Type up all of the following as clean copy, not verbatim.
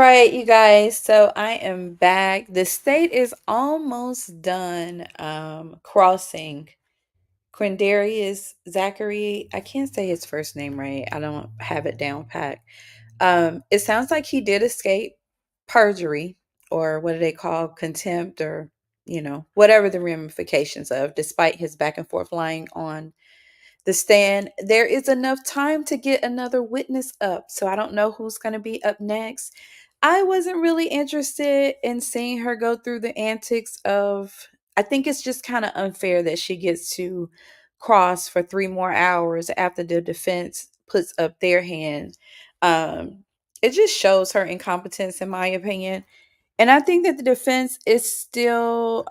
right, you guys. So I am back. The state is almost done crossing Quindarius Zachary. I can't say his first name right. I don't have it down pat. It sounds like he did escape perjury, or what do they call contempt, or whatever the ramifications of, despite his back and forth lying on the stand. There is enough time to get another witness up. So I don't know who's going to be up next. I wasn't really interested in seeing her go through the antics of, I think it's just kind of unfair that she gets to cross for 3 more hours after the defense puts up their hand. Um, it just shows her incompetence, in my opinion. And I think that the defense is still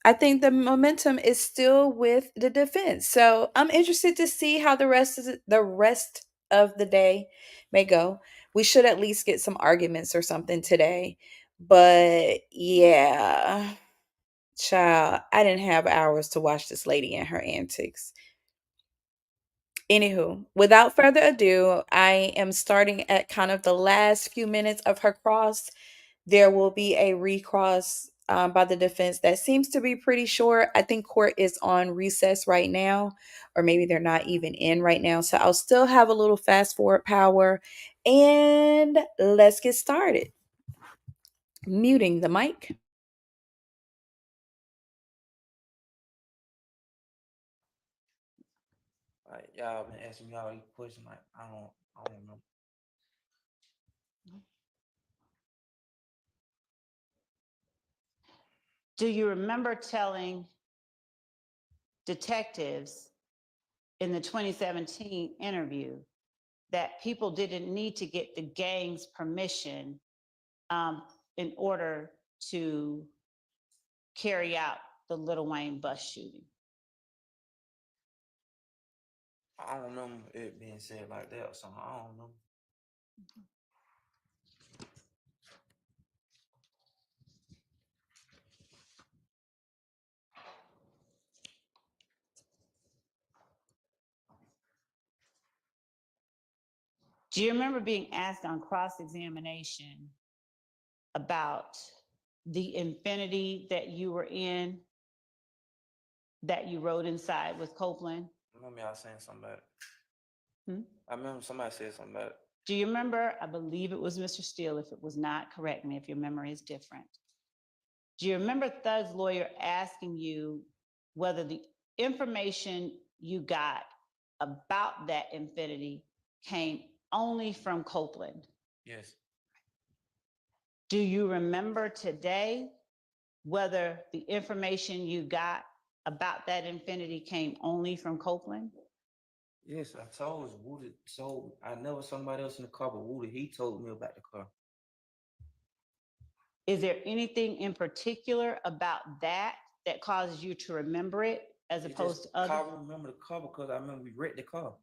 I think the momentum is still with the defense. So I'm interested to see how the rest of the day may go. We should at least get some arguments or something today. But yeah, child, I didn't have hours to watch this lady and her antics. Anywho, without further ado, I am starting at kind of the last few minutes of her cross. There will be a recross by the defense that seems to be pretty short. I think court is on recess right now, or maybe they're not even in right now. So I'll still have a little fast forward power. And let's get started. Muting the mic. Like y'all been asking me all these questions. Like I don't know. Do you remember telling detectives in the 2017 interview that people didn't need to get the gang's permission um, in order to carry out the Little Wayne bus shooting? I don't remember it being said like that or something. I don't know. Do you remember being asked on cross examination about the Infinity that you were in, that you rode inside with Copeland? I remember y'all saying something about it. Hmm? I remember somebody said something about it. Do you remember? I believe it was Mr. Steele. If it was not, correct me if your memory is different. Do you remember Thug's lawyer asking you whether the information you got about that Infinity came only from Copeland? Yes. Do you remember today whether the information you got about that Infinity came only from Copeland? Yes, I told you Woody told I never somebody else in the car but Woody, he told me about the car. Is there anything in particular about that that causes you to remember it as It just opposed to other? I remember the car because I remember we wrecked the car.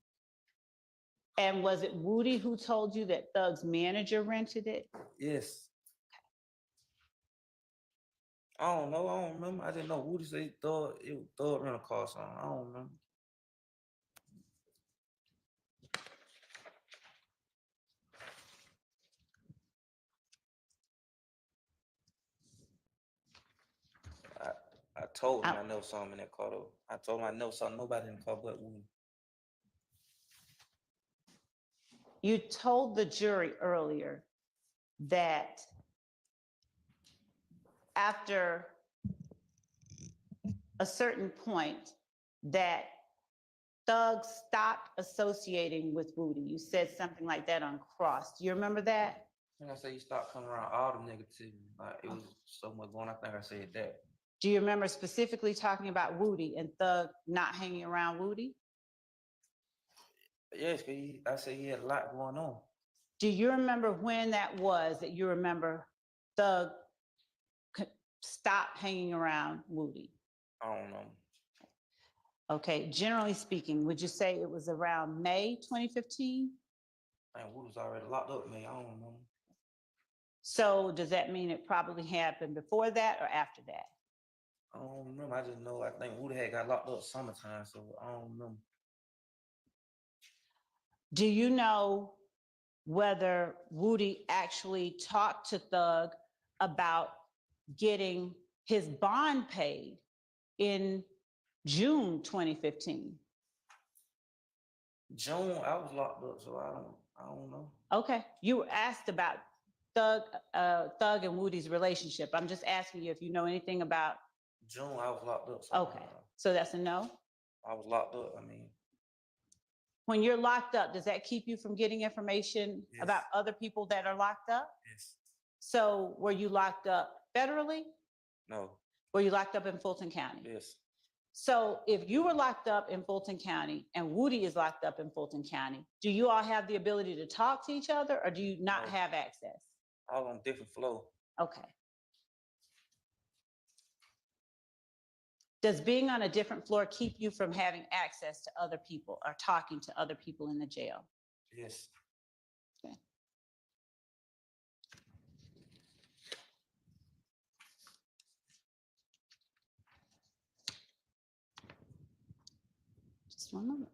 And was it Woody who told you that Thug's manager rented it? Yes. I don't know. I don't remember. I didn't know Woody said he thought it was thought rental car or something. I don't remember. I I told him I, I never saw him in that car though. I told him I never saw nobody in the car but Woody. you told the jury earlier that after a certain point that Thug stopped associating with Woody. You said something like that on Cross. Do you remember that? I think I said he stopped coming around all the negativity. Like it was so much going. I think I said that. Do you remember specifically talking about Woody and Thug not hanging around Woody? Yes, cause I said he had a lot going on. Do you remember when that was that you remember Thug stopped hanging around Woody? I don't know. Okay, generally speaking, would you say it was around May 2015? I think Woody was already locked up, man. I don't know. So does that mean it probably happened before that or after that? I don't remember. I just know I think Woody had got locked up summertime, so I don't remember. Do you know whether Woody actually talked to Thug about getting his bond paid in June 2015. June, I was locked up, so I don't know. Okay, you were asked about Thug and Woody's relationship. I'm just asking you if you know anything about. June, I was locked up. So Okay, so that's a no. I was locked up. I mean, When you're locked up, does that keep you from getting information yes. about other people that are locked up? Yes. So were you locked up federally? No. Were you locked up in Fulton County? Yes. So if you were locked up in Fulton County and Woody is locked up in Fulton County, do you all have the ability to talk to each other, or do you not No. have access? All on different flow. Okay. Does being on a different floor keep you from having access to other people or talking to other people in the jail? Yes. Okay. Just one moment.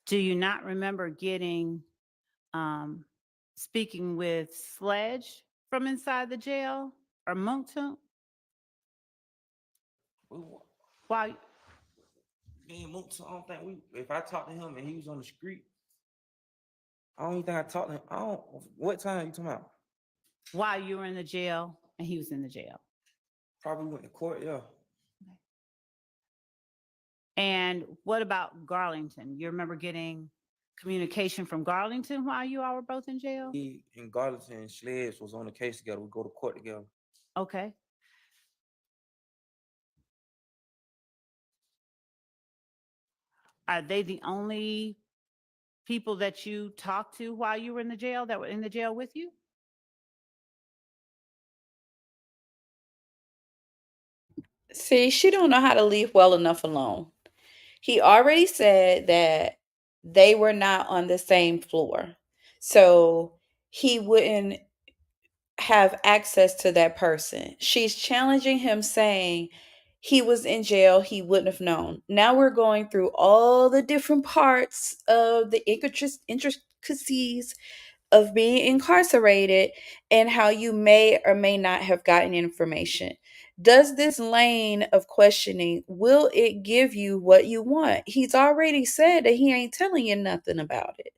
Do you not remember getting speaking with Sledge from inside the jail or momemtum? Why? Me and Mook, I don't think we. If I talked to him and he was on the street, I don't even think I talked to him. I don't. What time are you talking about? While you were in the jail and he was in the jail. Probably went to court. Yeah. And what about Garlington? You remember getting communication from Garlington while you all were both in jail? He and Garlington and Sledge was on the case together. We go to court together. Okay. Are they the only people that you talked to while you were in the jail that were in the jail with you? See, she don't know how to leave well enough alone. He already said that they were not on the same floor. So he wouldn't have access to that person. She's challenging him, saying he was in jail, he wouldn't have known. Now we're going through all the different parts of the intricacies of being incarcerated and how you may or may not have gotten information. Does this lane of questioning, will it give you what you want? He's already said that he ain't telling you nothing about it.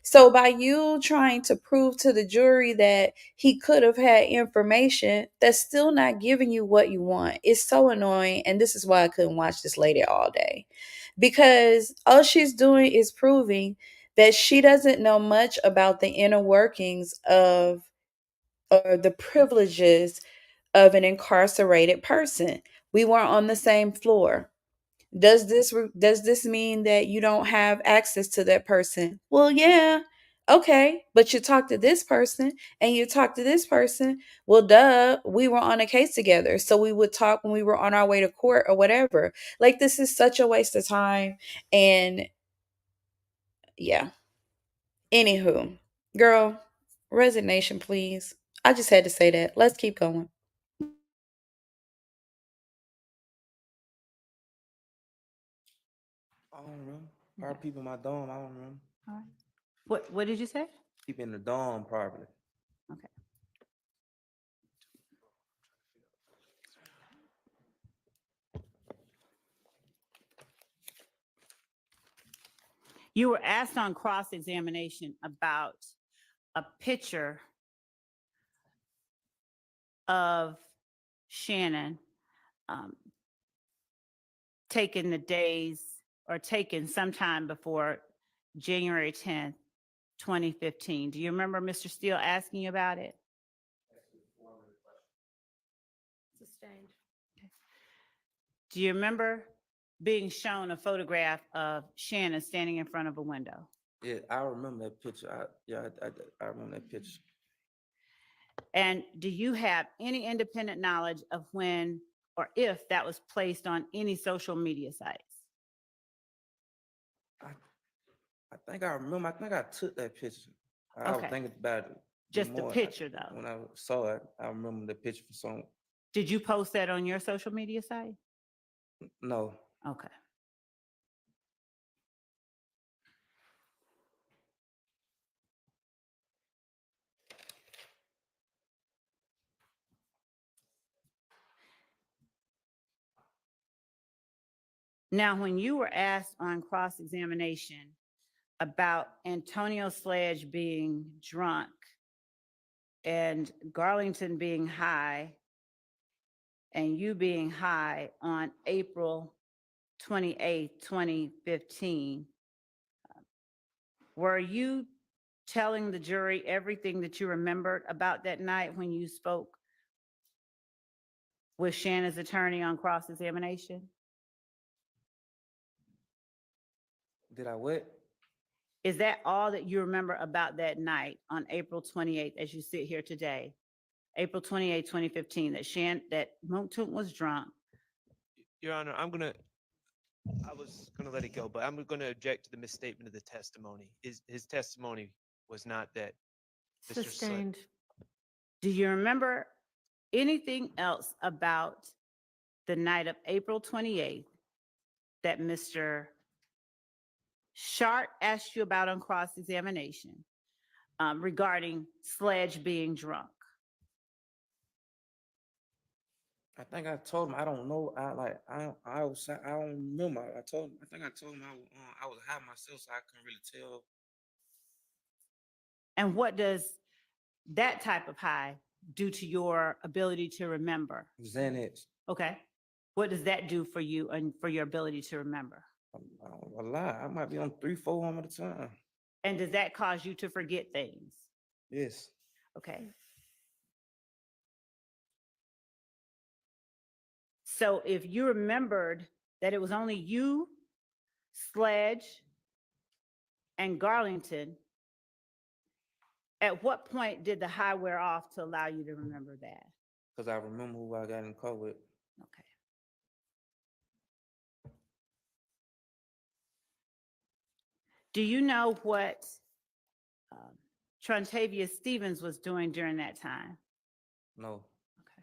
So by you trying to prove to the jury that he could have had information, that's still not giving you what you want. It's so annoying, and this is why I couldn't watch this lady all day. Because all she's doing is proving that she doesn't know much about the inner workings of or the privileges of an incarcerated person. We weren't on the same floor. Does this mean that you don't have access to that person? Well, yeah. Okay, but you talk to this person and you talk to this person. Well, duh, we were on a case together. So we would talk when we were on our way to court or whatever. Like, this is such a waste of time. And yeah. Anywho, girl, resignation, please. I just had to say that. Let's keep going. I don't remember. Probably people in my dorm. I don't remember. All right. What did you say? People in the dorm, probably. Okay. You were asked on cross-examination about a picture of Shannon taken the days or taken sometime before January 10th, 2015. Do you remember Mr. Steele asking you about it? Sustained. Do you remember being shown a photograph of Shannon standing in front of a window? Yeah, I remember that picture. I remember that picture. And do you have any independent knowledge of when or if that was placed on any social media sites? I, I think I remember. I think I took that picture. I was Okay. thinking about it Just the more. picture, though. When I saw it, I remember the picture for some. Did you post that on your social media site? No, Okay. Now, when you were asked on cross-examination about Antonio Sledge being drunk and Garlington being high and you being high on April 28th, 2015, were you telling the jury everything that you remembered about that night when you spoke with Shanna's attorney on cross-examination? did I what? Is that all that you remember about that night on April 28th as you sit here today? April 28th, 2015, that momemtum was drunk. Your Honor, I was gonna let it go, but I'm gonna object to the misstatement of the testimony. His testimony was not that Mr. Sledge. Sustained. Do you remember anything else about the night of April 28th that Mr. Sharp asked you about on cross-examination regarding Sledge being drunk? I think I told him I don't know. I don't remember. I told him. I think I told him I was high myself, so I couldn't really tell. And what does that type of high do to your ability to remember? Xanax. Okay. What does that do for you and for your ability to remember? A lot. I might be on 3, 4 at a time. And does that cause you to forget things? Yes. Okay. So if you remembered that it was only you, Sledge, and Garlington, at what point did the high wear off to allow you to remember that? Because I remember who I got in the car with. Okay. Do you know what Trontavia Stevens was doing during that time? No. Okay.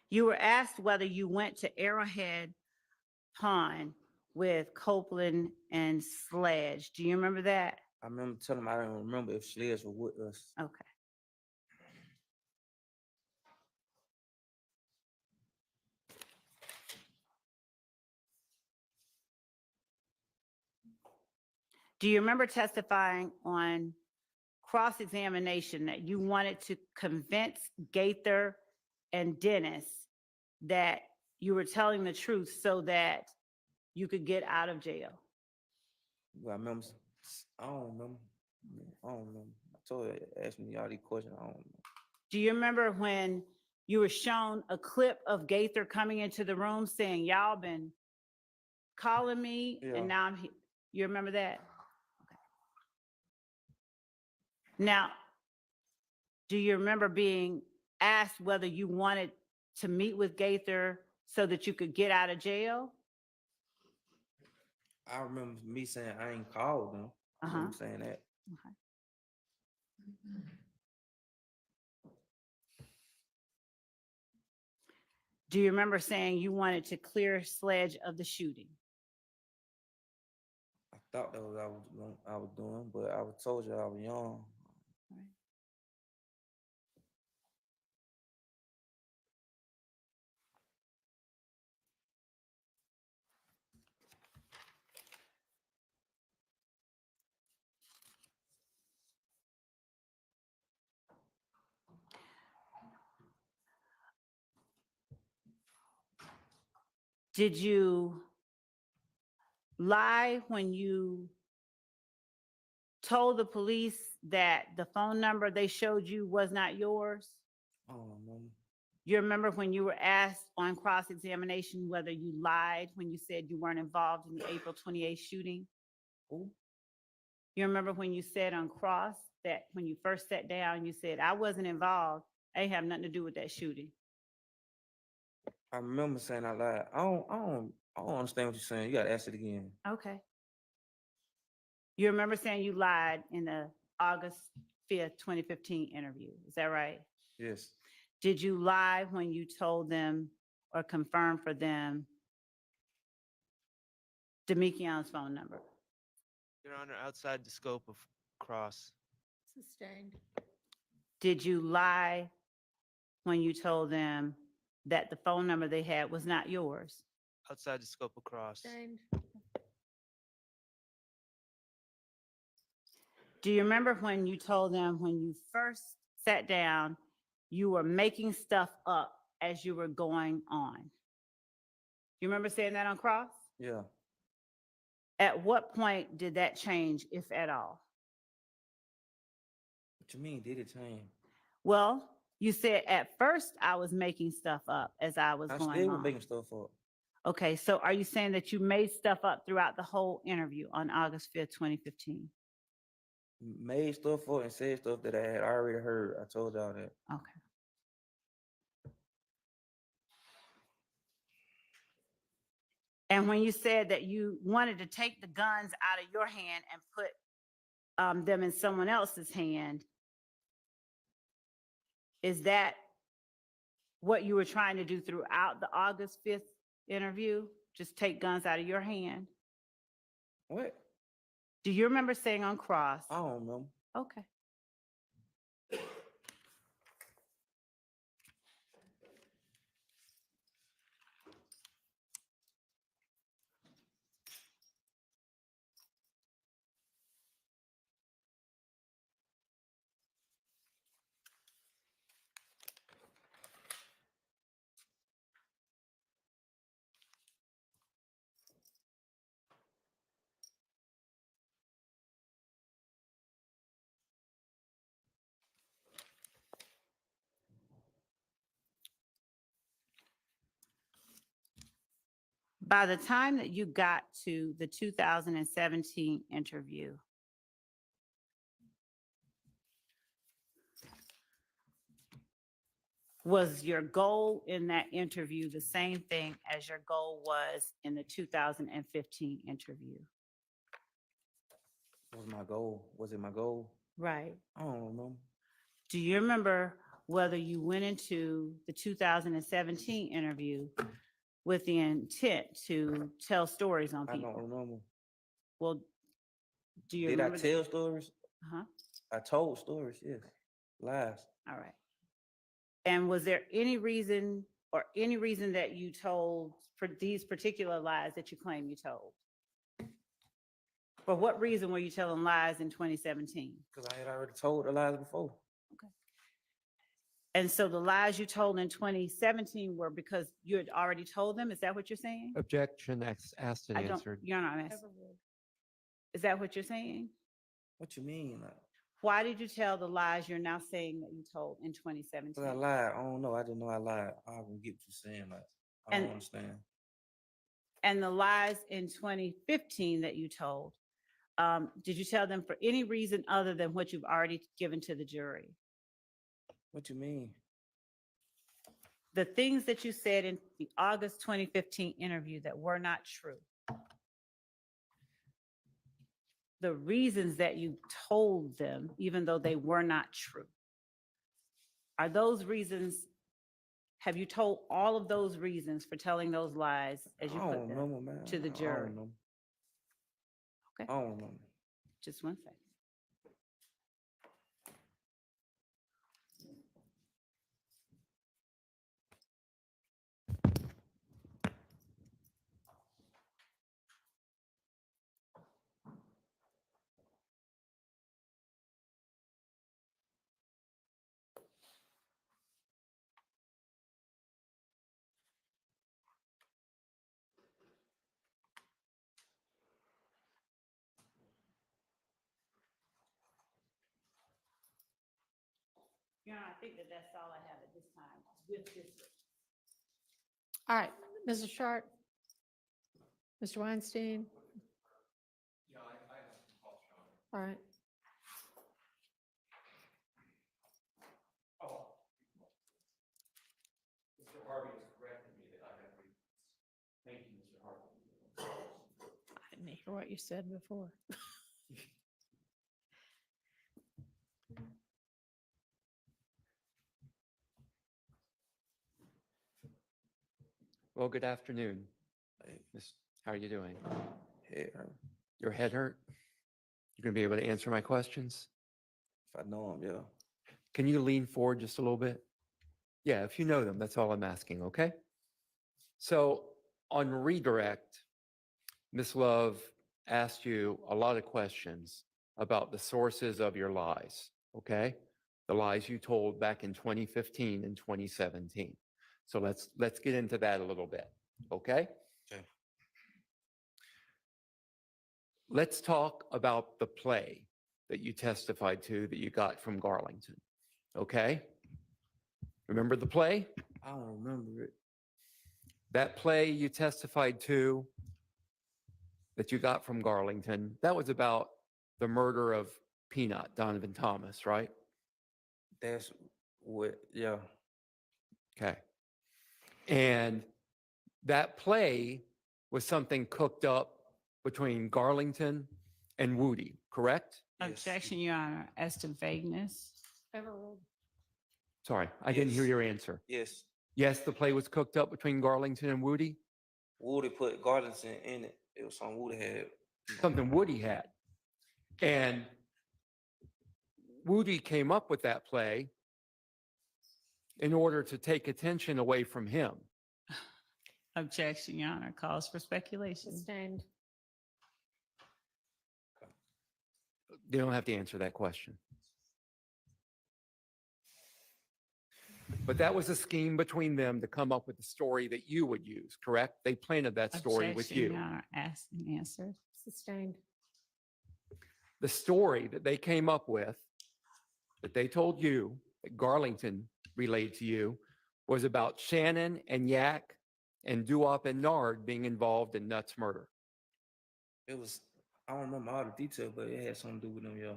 You were asked whether you went to Arrowhead Pond with Copeland and Sledge. Do you remember that? I remember telling him I don't remember if Sledge was with us. Okay. Do you remember testifying on cross-examination that you wanted to convince Gaither and Dennis that you were telling the truth so that you could get out of jail? But I remember. I don't remember. I don't remember. I told her, asked me all these questions. I don't remember. Do you remember when you were shown a clip of Gaither coming into the room saying, y'all been calling me Yeah. and now I'm here? You remember that? Okay. Now, do you remember being asked whether you wanted to meet with Gaither so that you could get out of jail? I remember me saying I ain't called them. I remember saying that. Okay. Do you remember saying you wanted to clear Sledge of the shooting? I thought that was I was doing, but I was told you I was young. Right. Did you lie when you told the police that the phone number they showed you was not yours? I don't remember. You remember when you were asked on cross-examination whether you lied when you said you weren't involved in the April 28th shooting? Who? You remember when you said on cross that when you first sat down, you said, I wasn't involved. I ain't have nothing to do with that shooting. I remember saying I lied. I don't understand what you're saying. You gotta ask it again. Okay. You remember saying you lied in the August 5th, 2015 interview. Is that right? Yes. Did you lie when you told them or confirmed for them Demikion's phone number? Your Honor, outside the scope of cross, Sustained. Did you lie when you told them that the phone number they had was not yours? outside the scope of cross, Sustained. Do you remember when you told them when you first sat down, you were making stuff up as you were going on? You remember saying that on cross? Yeah. At what point did that change, if at all? What you mean? Did it change? Well, you said at first I was making stuff up as I was I going still was on. making stuff up. Okay, so are you saying that you made stuff up throughout the whole interview on August 5th, 2015? Made stuff up and said stuff that I had already heard. I told y'all that. Okay. And when you said that you wanted to take the guns out of your hand and put them in someone else's hand, is that what you were trying to do throughout the August 5th interview? Just take guns out of your hand? What? Do you remember saying on cross? I don't know. Okay. By the time that you got to the 2017 interview, was your goal in that interview the same thing as your goal was in the 2015 interview? What was my goal? Was it my goal? Right. I don't remember. Do you remember whether you went into the 2017 interview with the intent to tell stories on I people? don't remember. Well, do you Did I remember? tell stories? Uh-huh. I told stories, yes. Lies. All right. And was there any reason that you told for these particular lies that you claim you told? For what reason were you telling lies in 2017? Because I had already told the lies before. And so the lies you told in 2017 were because you had already told them? Is that what you're saying? objection asked and I don't, answered. you're not asking. Is that what you're saying? What you mean? Why did you tell the lies you're now saying that you told in Because I 2017? lied. I don't know. I didn't know I lied. I don't get what you're saying. Like, I don't And- understand. And the lies in 2015 that you told, did you tell them for any reason other than what you've already given to the jury? What you mean? The things that you said in the August 2015 interview that were not true. The reasons that you told them, even though they were not true. Are those reasons, have you told all of those reasons for telling those lies as you I put don't them remember, man. to the I jury? don't know. Okay. I don't remember. Just one second. Your Honor, I think that that's all I have at this time with this witness. All right, Mr. Sharp? Mr. Weinstein? Yeah, I have some thoughts, Your Honor. All right. Oh. Mr. Harvey has corrected me that I have reasons. Thank you, Mr. Harvey. I didn't hear what you said before. Well, good afternoon. Hey, Miss, how are you doing? hey, Your head hurt? You're gonna be able to answer my questions? if I know him, yeah. Can you lean forward just a little bit? Yeah, if you know them, that's all I'm asking, okay? So on redirect, Miss Love asked you a lot of questions about the sources of your lies, okay? The lies you told back in 2015 and 2017. So let's get into that a little bit, okay? Okay. Let's talk about the play that you testified to that you got from Garlington, okay? Remember the play? I don't remember it. That play you testified to that you got from Garlington, that was about the murder of Peanut, Donovan Thomas, right? That's what, yeah. Okay. And that play was something cooked up between Garlington and Woody, correct? Yes. Objection, Your Honor, as to vagueness. Overruled. Sorry, I didn't hear Yes. your answer. Yes. Yes, the play was cooked up between Garlington and Woody? Woody put Garlington in it. It was something Woody had. Something Woody had. And Woody came up with that play in order to take attention away from him. Objection, Your Honor, calls for speculation. Sustained. They don't have to answer that question. But that was a scheme between them to come up with the story that you would use, correct? They planted that story with Objection, you. Your Honor, asked and answered. Sustained. The story that they came up with, that they told you, that Garlington relayed to you, was about Shannon and Yak and Duop and Nard being involved in Nutt's murder. It was, I don't remember all the detail, but it had something to do with them, yeah.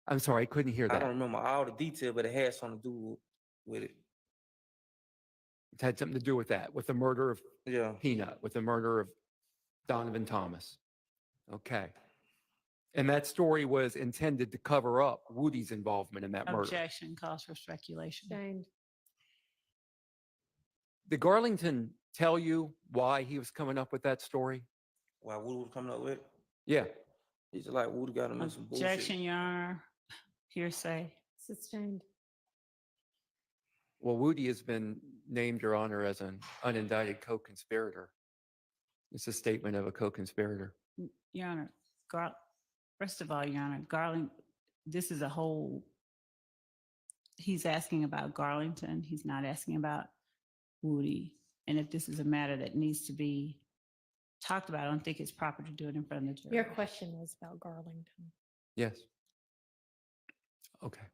I'm sorry, I couldn't hear I don't that. remember all the detail, but it had something to do with it. It had something to do with that, with the murder of Yeah. Peanut, with the murder of Donovan Thomas. Okay. And that story was intended to cover up Woody's involvement in that murder. Objection, calls for speculation. Sustained. Did Garlington tell you why he was coming up with that story? Why Woody was coming up with it? Yeah. He's just like Woody got him in some bullshit. Objection, Your Honor, hearsay. Sustained. Well, Woody has been named, Your Honor, as an unindicted co-conspirator. It's a statement of a co-conspirator. Your Honor, first of all, Your Honor, this is a whole, he's asking about Garlington. He's not asking about Woody. And if this is a matter that needs to be talked about, I don't think it's proper to do it in front of the jury. Your question was about Garlington. Yes. Okay.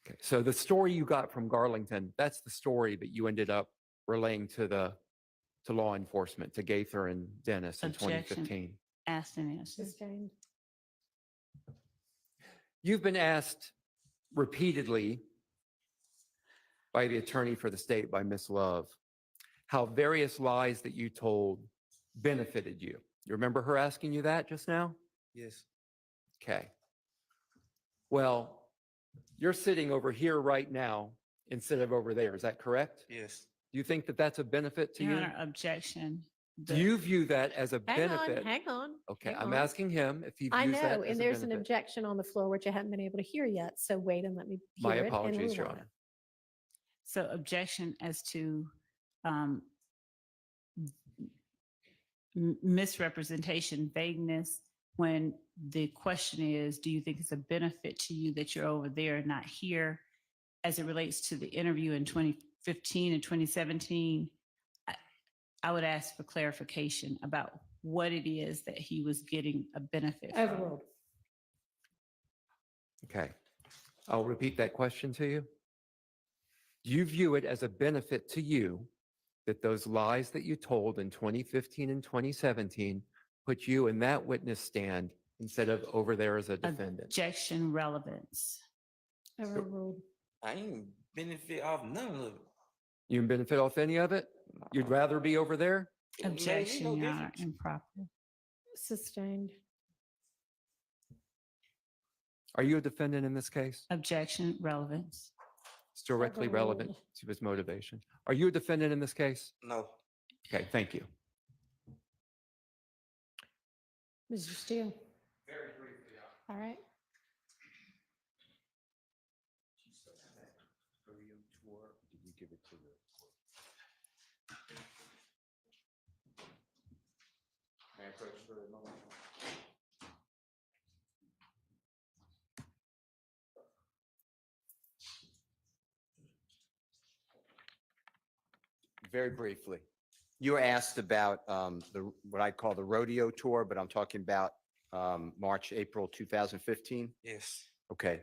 Okay. So the story you got from Garlington, that's the story that you ended up relaying to law enforcement, to Gaither and Dennis in Objection. 2015. Asked and answered. Sustained. You've been asked repeatedly by the attorney for the state, by Miss Love, how various lies that you told benefited you. You remember her asking you that just now? Yes. Okay. Well, you're sitting over here right now instead of over there. Is that correct? Yes. Do you think that that's a benefit to Your you? Honor, objection. Do you view that as a Hang benefit? on, hang on. Okay, hang I'm on. asking him if he I views that know, as and a there's an benefit. objection on the floor, which I haven't been able to hear yet. So wait and let me hear My it and apologies, Your rule on Honor. So objection as to misrepresentation, vagueness, when the question is, do you think it's a benefit to you that you're over there and not here? As it relates to the interview in 2015 and 2017, I would ask for clarification about what it is that he was getting a benefit from. Overruled. Okay. I'll repeat that question to you. You view it as a benefit to you that those lies that you told in 2015 and 2017 put you in that witness stand instead of over there as a defendant. Objection, relevance. Overruled. I ain't benefit off none of it. You didn't benefit off any of it? You'd rather be over there? It made me Objection, no Your Honor, difference. improper. Sustained. Are you a defendant in this case? Objection, relevance. It's directly relevant Overruled. to his motivation. Are you a defendant in this case? No. Okay, thank you. Mr. Steele. Very briefly. All right. Very briefly, you were asked about what I call the rodeo tour, but I'm talking about March, April 2015. Yes. Okay.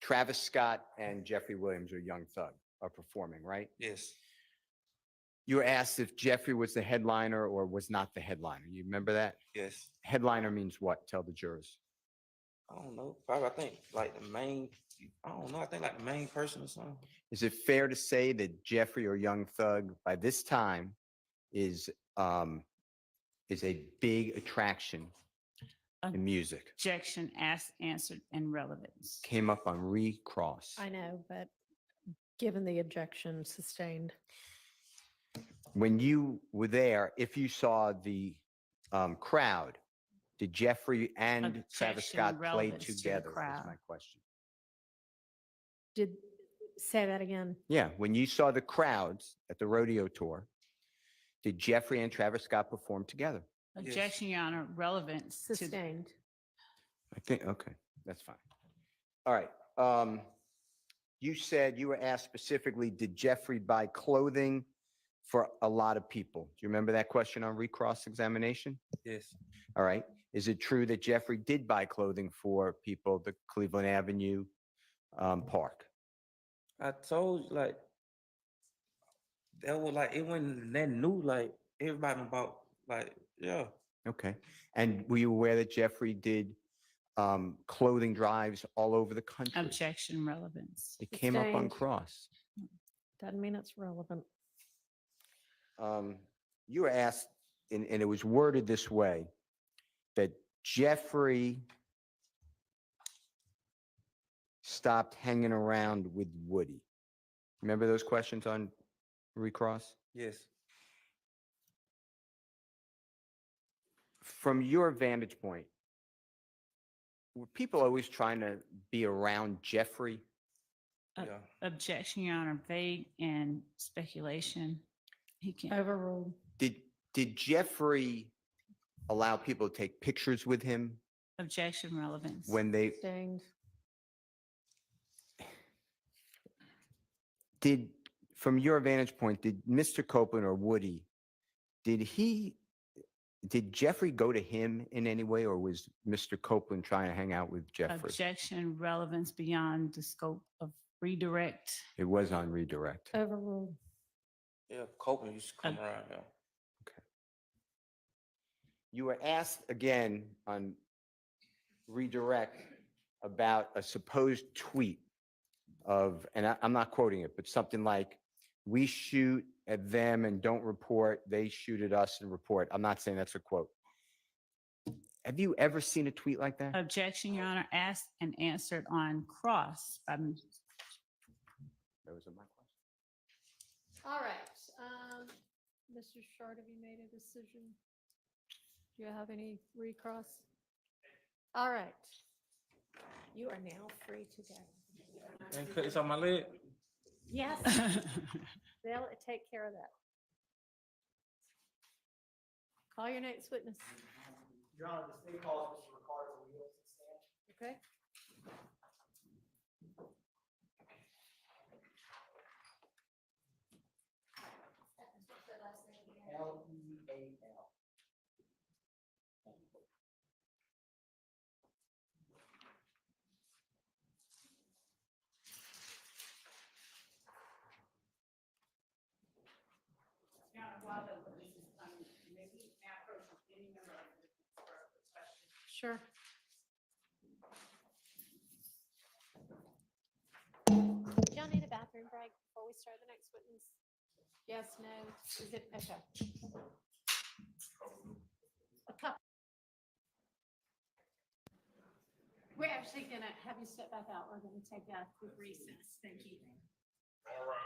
Travis Scott and Jeffrey Williams or Young Thug are performing, right? Yes. You were asked if Jeffrey was the headliner or was not the headliner. You remember that? Yes. Headliner means what? Tell the jurors. I don't know. Probably I think like the main. I don't know. I think like the main person or something. Is it fair to say that Jeffrey or Young Thug by this time is a big attraction in music? Objection, asked, answered, and relevance. Came up on recross. I know, but given the objection, sustained. When you were there, if you saw the crowd, did Jeffrey and Travis Objection, Scott play relevance to the together? Is crowd. my question. Did, say that again. Yeah, when you saw the crowds at the rodeo tour, did Jeffrey and Travis Scott perform together? Objection, Your Honor, relevance to the Sustained. I think, okay, that's fine. All right. You said you were asked specifically, did Jeffrey buy clothing for a lot of people? Do you remember that question on recross examination? Yes. All right. Is it true that Jeffrey did buy clothing for people, the Cleveland Avenue Park? I told you like that was like it wasn't that new. Like everybody about like yeah. Okay. And were you aware that Jeffrey did clothing drives all over the country? objection, relevance. It came up on Sustained. cross. Doesn't mean it's relevant. You were asked, and it was worded this way, that Jeffrey stopped hanging around with Woody. Remember those questions on recross? Yes. From your vantage point, were people always trying to be around Jeffrey? Uh, Yeah. Objection, Your Honor, vague and speculation. He can't. Overruled. Did Jeffrey allow people to take pictures with him Objection, relevance. when they Sustained. did, from your vantage point, did Mr. Copeland or Woody, did Jeffrey go to him in any way, or was Mr. Copeland trying to hang out with Jeffrey? Objection, relevance beyond the scope of redirect. It was on redirect. Overruled. Yeah. Copeland used to come around. Yeah. You were asked again on redirect about a supposed tweet of, and I'm not quoting it, but something like, we shoot at them and don't report, they shoot at us and report. I'm not saying that's a quote. Have you ever seen a tweet like that? Objection, Your Honor, asked and answered on cross. Those are my questions. All right. Mr. Short, have you made a decision? Do you have any recross? All right. You are now free to go. And cut this on my leg. Yes, they'll take care of that. Call your next witness. Your Honor, the state calls Mr. Ricardo Wheels to stand. Okay. Leal. Sure. Do y'all need a bathroom break before we start the next witness? Yes, no, is it, okay. A couple. We're actually gonna have you step back out. We're gonna take a quick recess. Thank you. All right.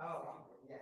Oh, yes.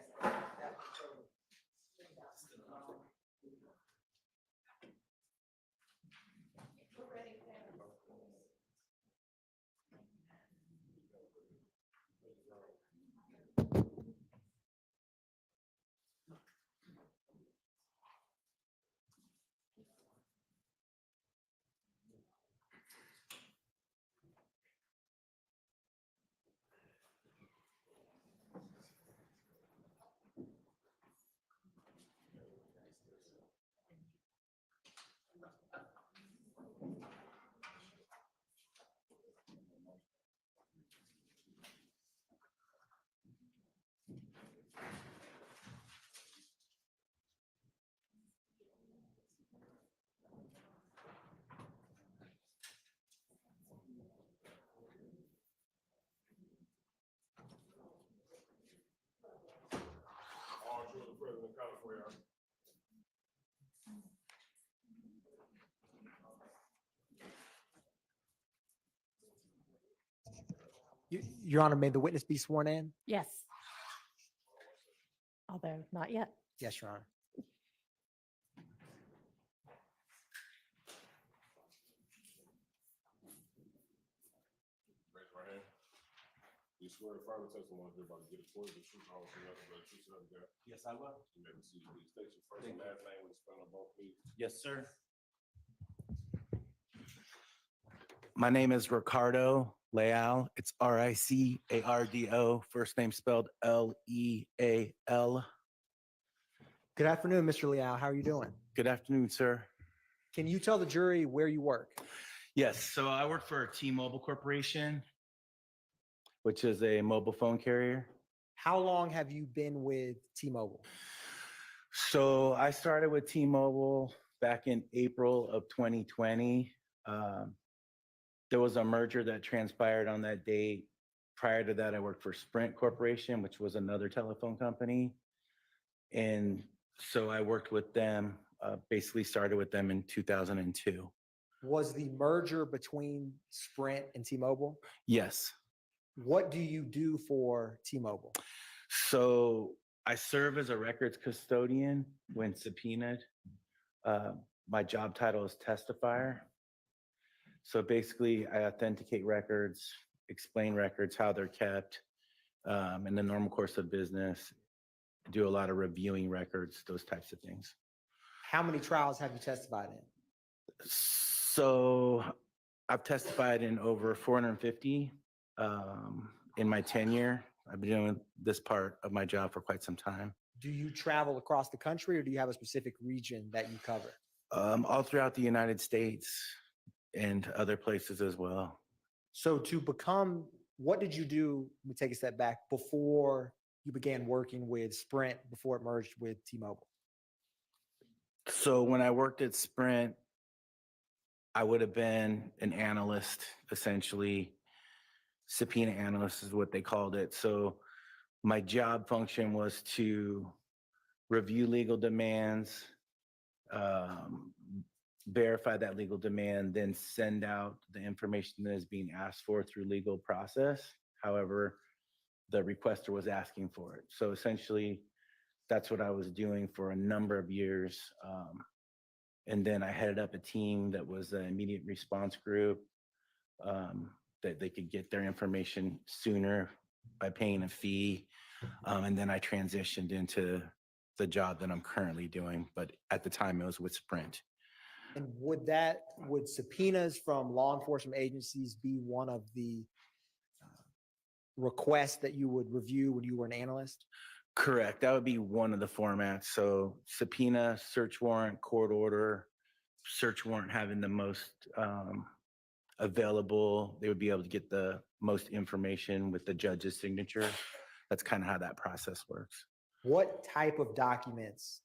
All true to the President of California. Your Honor, may the witness be sworn in? Yes. Although not yet. Yes, Your Honor. Raise your right hand. You swear to further testimony you're about to get according to the truth, all the other, but truth, so help you God. Yes, I will. You may proceed. Please state your first and last name with a spelling on both, please. Yes, sir. My name is Ricardo Leal. It's Ricardo. First name spelled Leal. Good afternoon, Mr. Liao. How are you doing? Good afternoon, sir. Can you tell the jury where you work? Yes, so I work for T-Mobile Corporation, which is a mobile phone carrier. How long have you been with T-Mobile? So I started with T-Mobile back in April of 2020. There was a merger that transpired on that date. Prior to that, I worked for Sprint Corporation, which was another telephone company. And so I worked with them, basically started with them in 2002. Was the merger between Sprint and T-Mobile? Yes. What do you do for T-Mobile? So I serve as a records custodian when subpoenaed. My job title is testifier. So basically, I authenticate records, explain records, how they're kept, in the normal course of business, do a lot of reviewing records, those types of things. How many trials have you testified in? So I've testified in over 450 in my tenure. I've been doing this part of my job for quite some time. Do you travel across the country or do you have a specific region that you cover? All throughout the United States and other places as well. So to become, what did you do, let me take a step back, before you began working with Sprint, before it merged with T-Mobile? So when I worked at Sprint, I would have been an analyst, essentially. Subpoena analyst is what they called it. So my job function was to review legal demands, verify that legal demand, then send out the information that is being asked for through legal process. However, the requester was asking for it. So essentially, that's what I was doing for a number of years. And then I headed up a team that was an immediate response group, that they could get their information sooner by paying a fee. And then I transitioned into the job that I'm currently doing, but at the time it was with Sprint. And would subpoenas from law enforcement agencies be one of the requests that you would review when you were an analyst? Correct. That would be one of the formats. So subpoena, search warrant, court order, search warrant having the most available. They would be able to get the most information with the judge's signature. That's kind of how that process works. What type of documents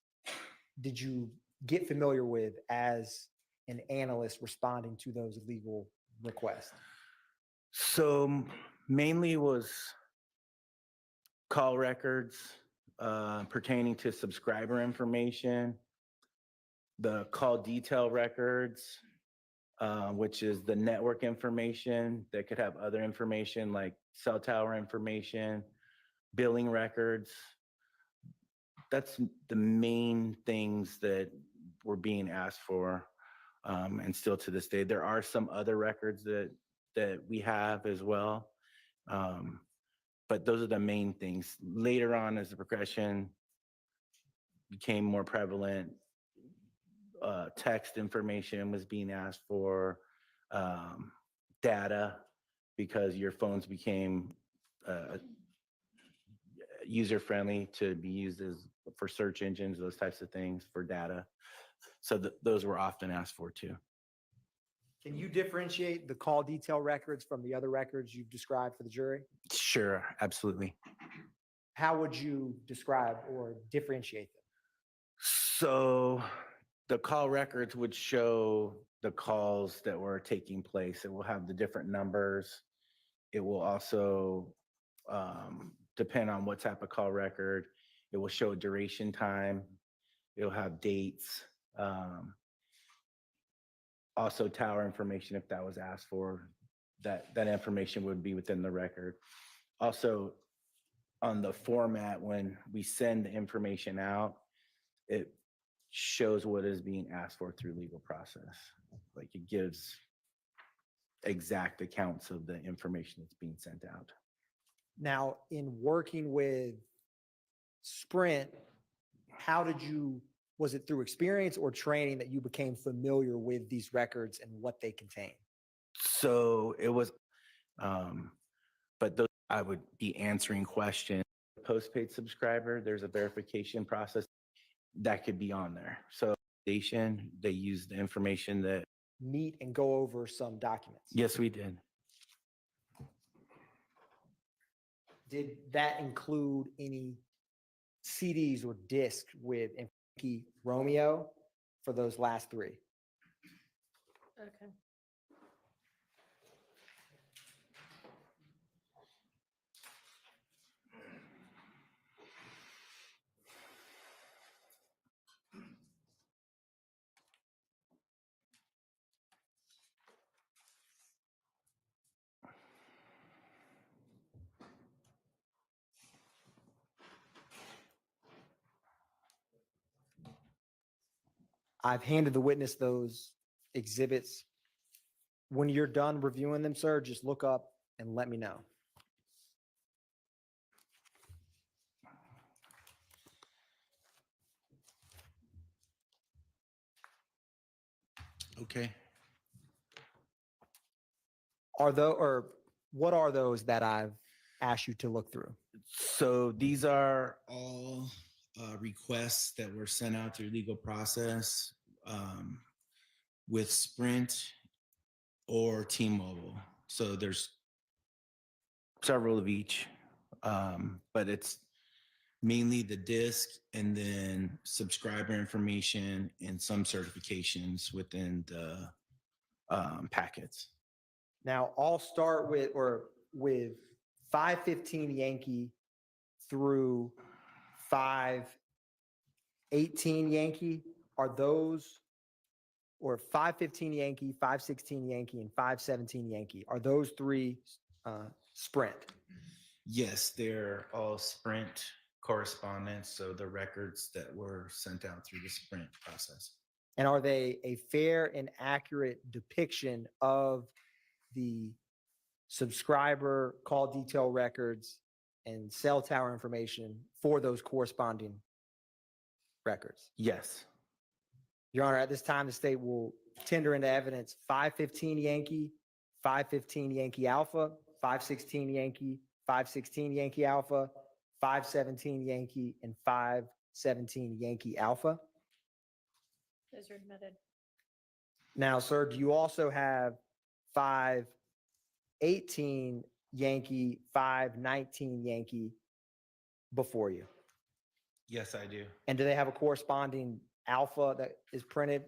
did you get familiar with as an analyst responding to those legal requests? So mainly was call records pertaining to subscriber information, the call detail records, which is the network information that could have other information like cell tower information, billing records. That's the main things that were being asked for, and still to this day. There are some other records that we have as well, but those are the main things. Later on, as the progression became more prevalent, text information was being asked for, data, because your phones became user-friendly to be used as for search engines, those types of things for data. So those were often asked for too. Can you differentiate the call detail records from the other records you've described for the jury? Sure, absolutely. How would you describe or differentiate them? So the call records would show the calls that were taking place. It will have the different numbers. It will also depend on what type of call record. It will show duration time. It'll have dates. Also tower information, if that was asked for, that information would be within the record. Also, on the format, when we send the information out, it shows what is being asked for through legal process. Like it gives exact accounts of the information that's being sent out. Now, in working with Sprint, was it through experience or training that you became familiar with these records and what they contain? So it was, but those, I would be answering questions. Postpaid subscriber, there's a verification process that could be on there. So they use the information that. Meet and go over some documents. Yes, we did. Did that include any CDs or discs with Yankee Romeo for those last three? Okay. I've handed the witness those exhibits. When you're done reviewing them, sir, just look up and let me know. Okay. What are those that I've asked you to look through? So these are all requests that were sent out through legal process with Sprint or T-Mobile. So there's several of each, but it's mainly the disc and then subscriber information and some certifications within the packets. Now, I'll start with 515 Yankee through 518 Yankee. Are those or 515 Yankee, 516 Yankee, and 517 Yankee. Are those three Sprint? Yes, they're all Sprint correspondence, so the records that were sent out through the Sprint process. And are they a fair and accurate depiction of the subscriber call detail records and cell tower information for those corresponding records? Yes. Your Honor, at this time, the state will tender into evidence 515 Yankee, 515 Yankee Alpha, 516 Yankee, 516 Yankee Alpha, 517 Yankee, and 517 Yankee Alpha. Those are admitted. Now, sir, do you also have 518 Yankee, 519 Yankee before you? Yes, I do. And do they have a corresponding alpha that is printed?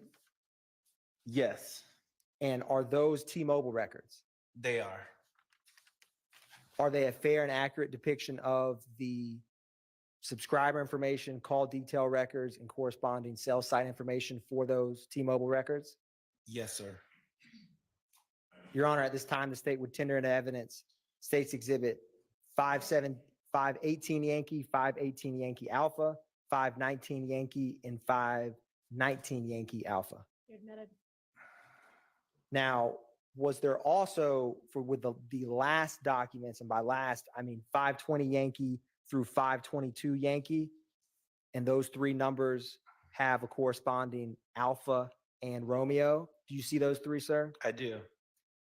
Yes, And are those T-Mobile records? they are. Are they a fair and accurate depiction of the subscriber information, call detail records, and corresponding cell site information for those T-Mobile records? Yes, sir. Your Honor, at this time, the state would tender into evidence State's Exhibit 518 Yankee, 518 Yankee Alpha, 519 Yankee, and 519 Yankee Alpha. You're admitted. Now, was there also with the last documents, and by last, I mean 520 Yankee through 522 Yankee, and those three numbers have a corresponding Alpha and Romeo? Do you see those three, sir? I do.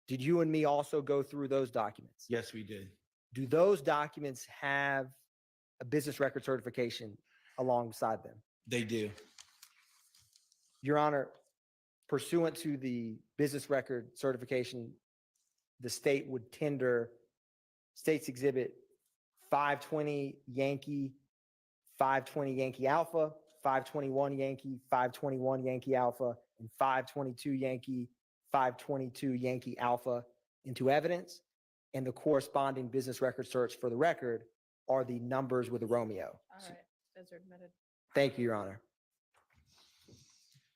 Did you and me also go through those documents? Yes, we did. Do those documents have a business record certification alongside them? They do. Your Honor, pursuant to the business record certification, the state would tender State's Exhibit 520 Yankee, 520 Yankee Alpha, 521 Yankee, 521 Yankee Alpha, and 522 Yankee, 522 Yankee Alpha into evidence, and the corresponding business record search for the record are the numbers with the Romeo. All right, those are admitted. Thank you, Your Honor.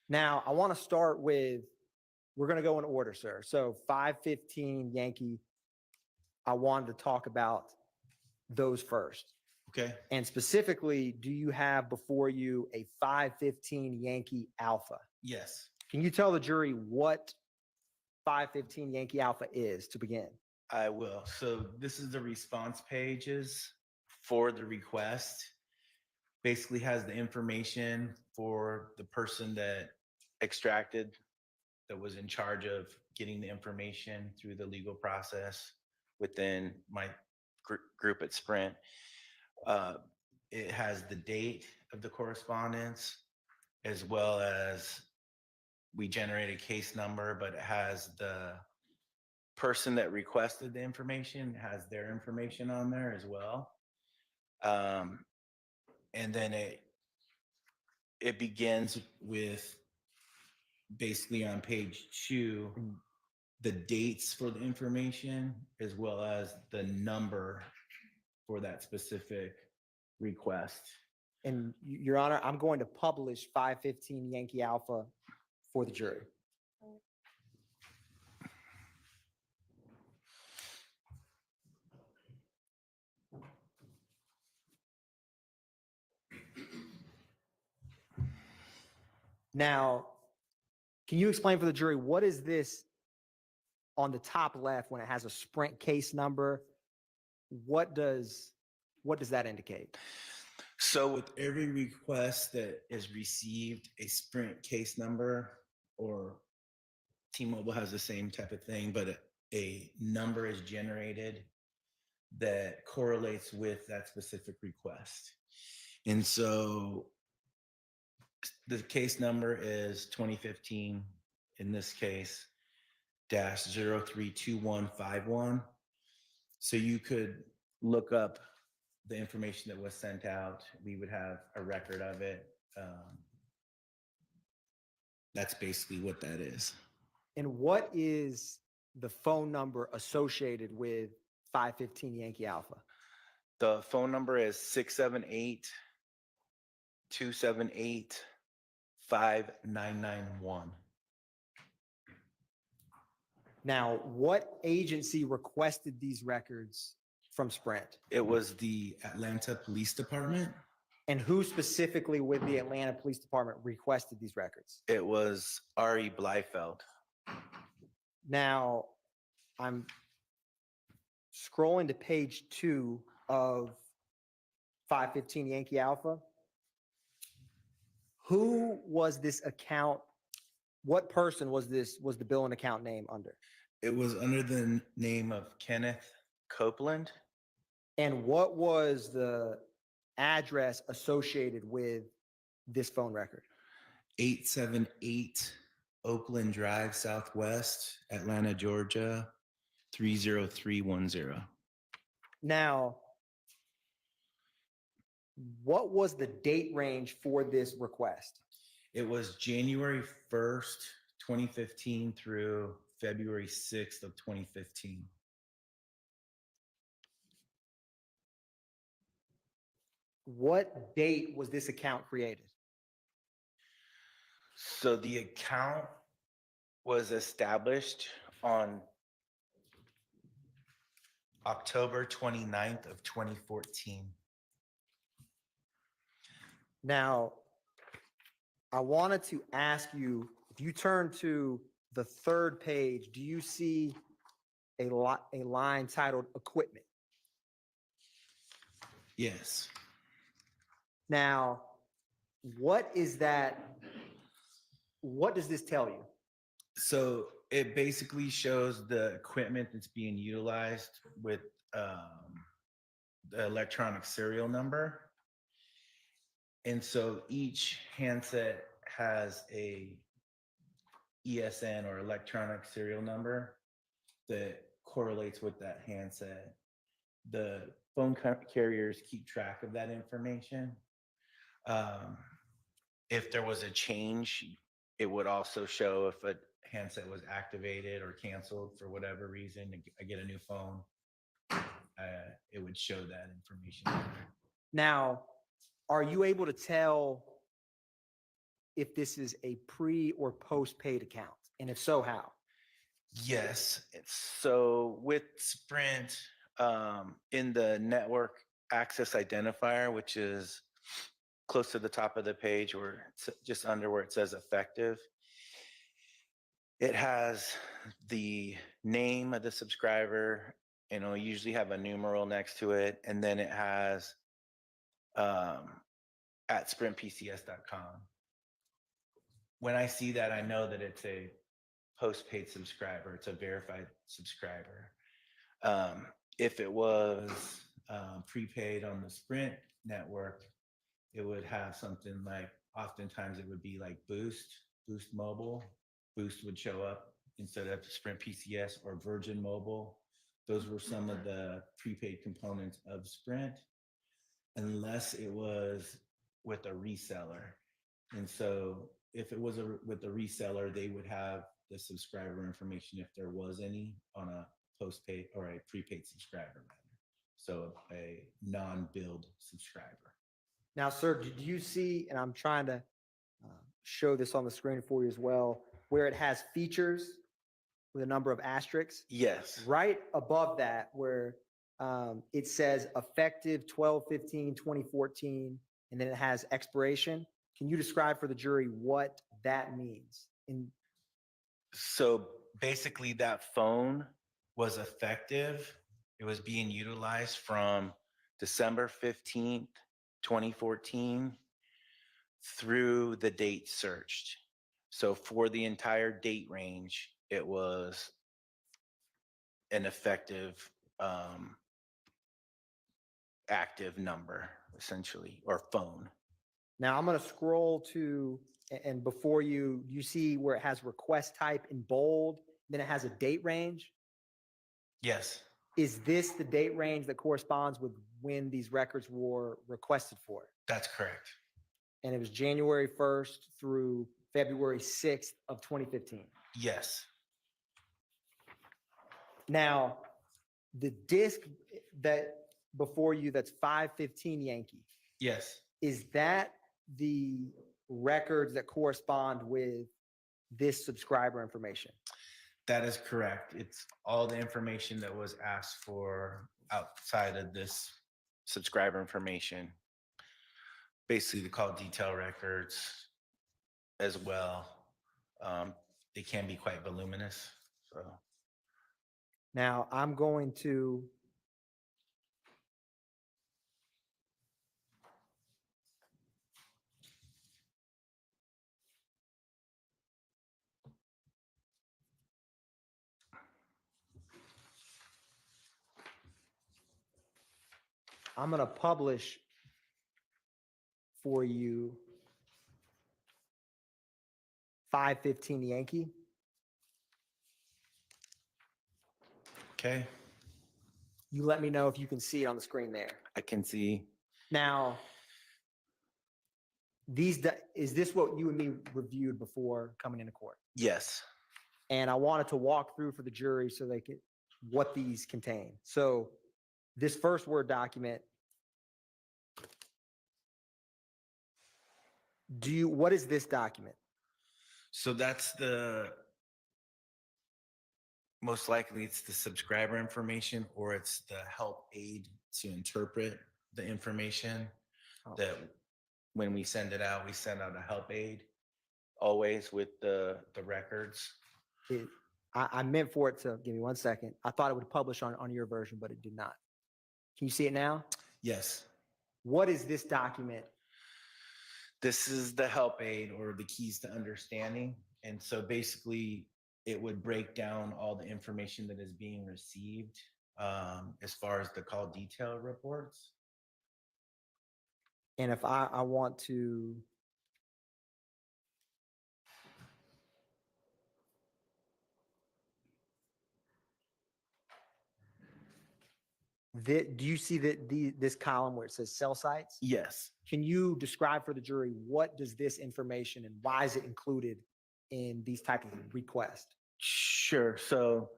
Now, I want to start with, we're going to go in order, sir. So 515 Yankee, I wanted to talk about those first. Okay. And specifically, do you have before you a 515 Yankee Alpha? Yes, Can you tell the jury what 515 Yankee Alpha is to begin? I will. So this is the response pages for the request. Basically has the information for the person that extracted, that was in charge of getting the information through the legal process within my group at Sprint. It has the date of the correspondence, as well as we generate a case number, but it has the person that requested the information, has their information on there as well. And then it begins with basically on page 2, the dates for the information, as well as the number for that specific request. And Your Honor, I'm going to publish 515 Yankee Alpha for the jury. Now, can you explain for the jury, what is this on the top left when it has a Sprint case number? What does that indicate? So with every request that is received, a Sprint case number, or T-Mobile has the same type of thing, but a number is generated that correlates with that specific request. And so the case number is 2015, in this case, -032151. So you could look up the information that was sent out. We would have a record of it. That's basically what that is. And what is the phone number associated with 515 Yankee Alpha? The phone number is 678-278-5991. Now, what agency requested these records from Sprint? It was the Atlanta Police Department. And who specifically with the Atlanta Police Department requested these records? It was Ari Bleifeld. Now, I'm scrolling to page 2 of 515 Yankee Alpha. Who was this account? What person was the bill and account name under? It was under the name of Kenneth Copeland. And what was the address associated with this phone record? 878 Oakland Drive Southwest, Atlanta, Georgia, 30310. Now, what was the date range for this request? It was January 1st, 2015 through February 6th of 2015. What date was this account created? So the account was established on October 29th of 2014. Now, I wanted to ask you, if you turn to the third page, do you see a line titled equipment? Yes. Now, what is that? What does this tell you? So it basically shows the equipment that's being utilized with the electronic serial number. And so each handset has a ESN or electronic serial number that correlates with that handset. The phone carriers keep track of that information. If there was a change, it would also show if a handset was activated or canceled for whatever reason. I get a new phone, it would show that information. Now, are you able to tell if this is a pre or postpaid account? And if so, how? Yes. So with Sprint, in the network access identifier, which is close to the top of the page or just under where it says effective, it has the name of the subscriber, and it'll usually have a numeral next to it. And then it has at sprintpcs.com. When I see that, I know that it's a postpaid subscriber. It's a verified subscriber. If it was prepaid on the Sprint network, it would have something like, oftentimes it would be like Boost Mobile. Boost would show up instead of Sprint PCS, or Virgin Mobile. Those were some of the prepaid components of Sprint, unless it was with a reseller. And so if it was with a reseller, they would have the subscriber information if there was any on a postpaid or a prepaid subscriber, rather. So a non-billed subscriber. Now, sir, did you see, and I'm trying to show this on the screen for you as well, where it has features with a number of asterisks? Yes. Right above that, where it says effective 12/15/2014, and then it has expiration. Can you describe for the jury what that means? So basically that phone was effective. It was being utilized from December 15th, 2014 through the date searched. So for the entire date range, it was an effective active number, essentially, or phone. Now I'm going to scroll to, and before you see where it has request type in bold, then it has a date range. Yes. Is this the date range that corresponds with when these records were requested for? That's correct. And it was January 1st through February 6th of 2015. Yes. Now, the disc that before you, that's 515 Yankee. Yes. Is that the records that correspond with this subscriber information? That is correct. It's all the information that was asked for outside of this subscriber information. Basically, the call detail records as well. They can be quite voluminous. So Now, I'm going to publish for you 515 Yankee. okay, You let me know if you can see it on the screen there. I can see. Now, is this what you and me reviewed before coming into court? Yes. And I wanted to walk through for the jury so they could what these contain. So this first Word document, what is this document? So that's most likely it's the subscriber information, or it's the help aid to interpret the information that when we send it out, we send out a help aid always with the records. I meant for it to, give me 1 second. I thought it would publish on your version, but it did not. Can you see it now? Yes. What is this document? This is the help aid, or the keys to understanding. And so basically it would break down all the information that is being received as far as the call detail reports. And if I want to do you see this column where it says cell sites? Yes. Can you describe for the jury what does this information and why is it included in these type of requests? Sure. So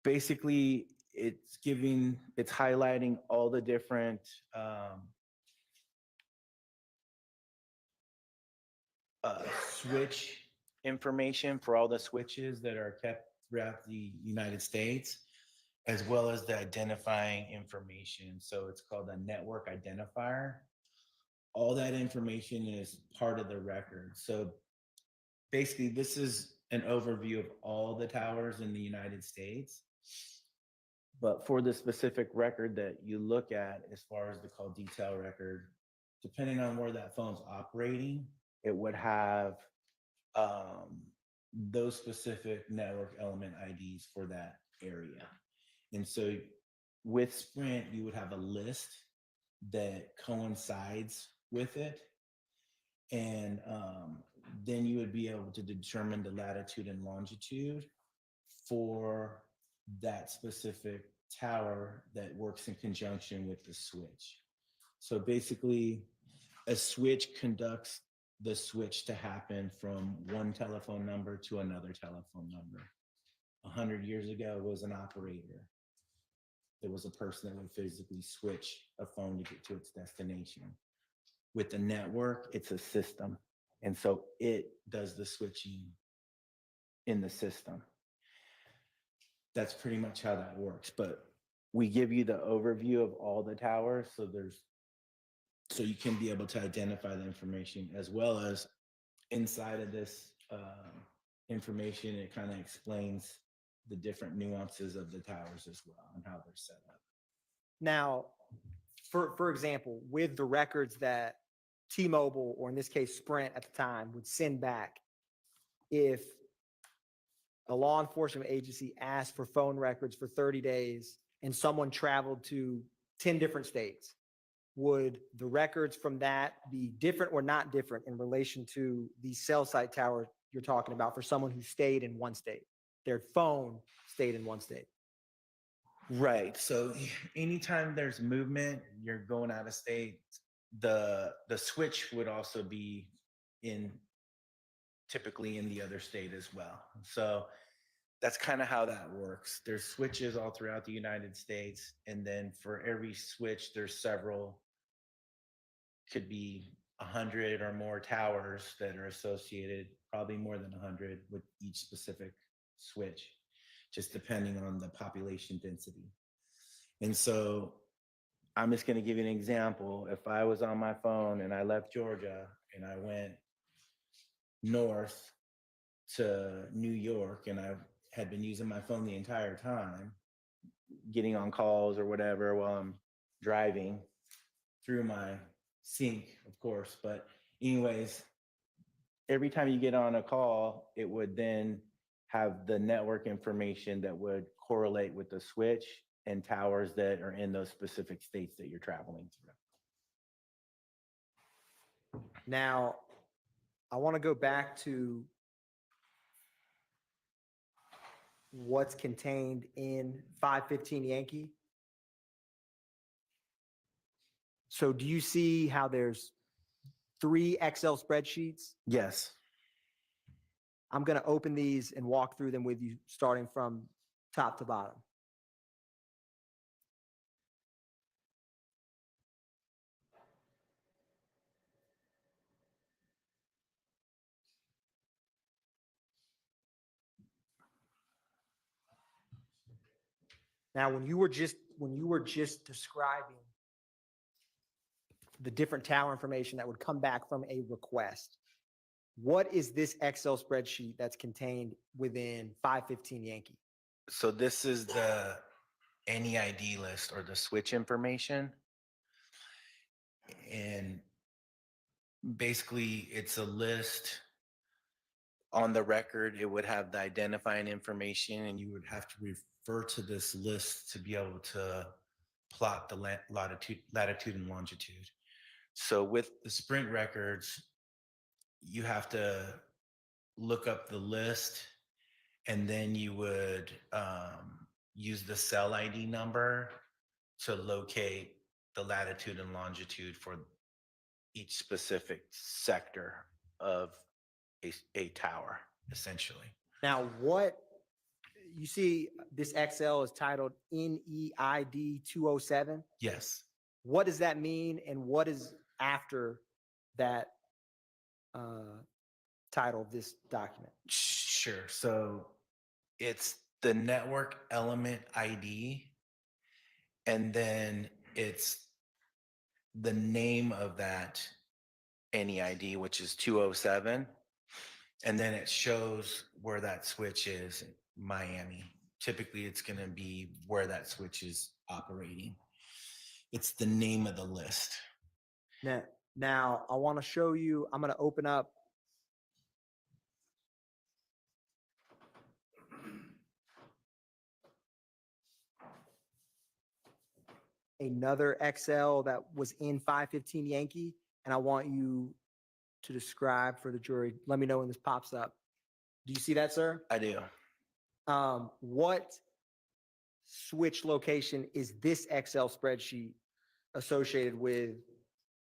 basically it's highlighting all the different switch information for all the switches that are kept throughout the United States, as well as the identifying information. So it's called a network identifier. All that information is part of the record. So basically, this is an overview of all the towers in the United States. But for the specific record that you look at, as far as the call detail record, depending on where that phone's operating, it would have those specific network element IDs for that area. And so with Sprint, you would have a list that coincides with it. And then you would be able to determine the latitude and longitude for that specific tower that works in conjunction with the switch. So basically, a switch conducts the switch to happen from one telephone number to another telephone number. 100 years ago, it was an operator. There was a person that would physically switch a phone to get to its destination. With the network, it's a system. And so it does the switching in the system. That's pretty much how that works. But we give you the overview of all the towers. So you can be able to identify the information, as well as inside of this information, it kind of explains the different nuances of the towers as well and how they're set up. Now, for example, with the records that T-Mobile, or in this case Sprint at the time, would send back, if a law enforcement agency asked for phone records for 30 days and someone traveled to 10 different states, would the records from that be different or not different in relation to the cell site tower you're talking about for someone who stayed in one state? Their phone stayed in one state. Right. So anytime there's movement, you're going out of state, the switch would also be typically in the other state as well. So that's kind of how that works. There's switches all throughout the United States. And then for every switch, there's several, could be 100 or more towers that are associated, probably more than 100 with each specific switch. just depending on the population density. And so I'm just going to give you an example. If I was on my phone and I left Georgia and I went north to New York and I had been using my phone the entire time, getting on calls or whatever while I'm driving through my sync, of course. But anyways, every time you get on a call, it would then have the network information that would correlate with the switch and towers that are in those specific states that you're traveling through. Now, I want to go back to what's contained in 515 Yankee. So do you see how there's 3 Excel spreadsheets? Yes. I'm going to open these and walk through them with you, starting from top to bottom. Now, when you were just describing the different tower information that would come back from a request, what is this Excel spreadsheet that's contained within 515 Yankee? So this is the NEID list or the switch information. And basically it's a list. On the record, it would have the identifying information, and you would have to refer to this list to be able to plot the latitude and longitude. So with the Sprint records, you have to look up the list, and then you would use the cell ID number to locate the latitude and longitude for each specific sector of a tower, essentially. Now, what you see, this Excel is titled NEID 207. Yes. What does that mean, and what is after that title of this document? Sure. So it's the network element ID, and then it's the name of that NEID, which is 207. And then it shows where that switch is in Miami. Typically, it's going to be where that switch is operating. It's the name of the list. Now I want to show you, I'm going to open up another Excel that was in 515 Yankee, and I want you to describe for the jury. Let me know when this pops up. Do you see that, sir? I do. What switch location is this Excel spreadsheet associated with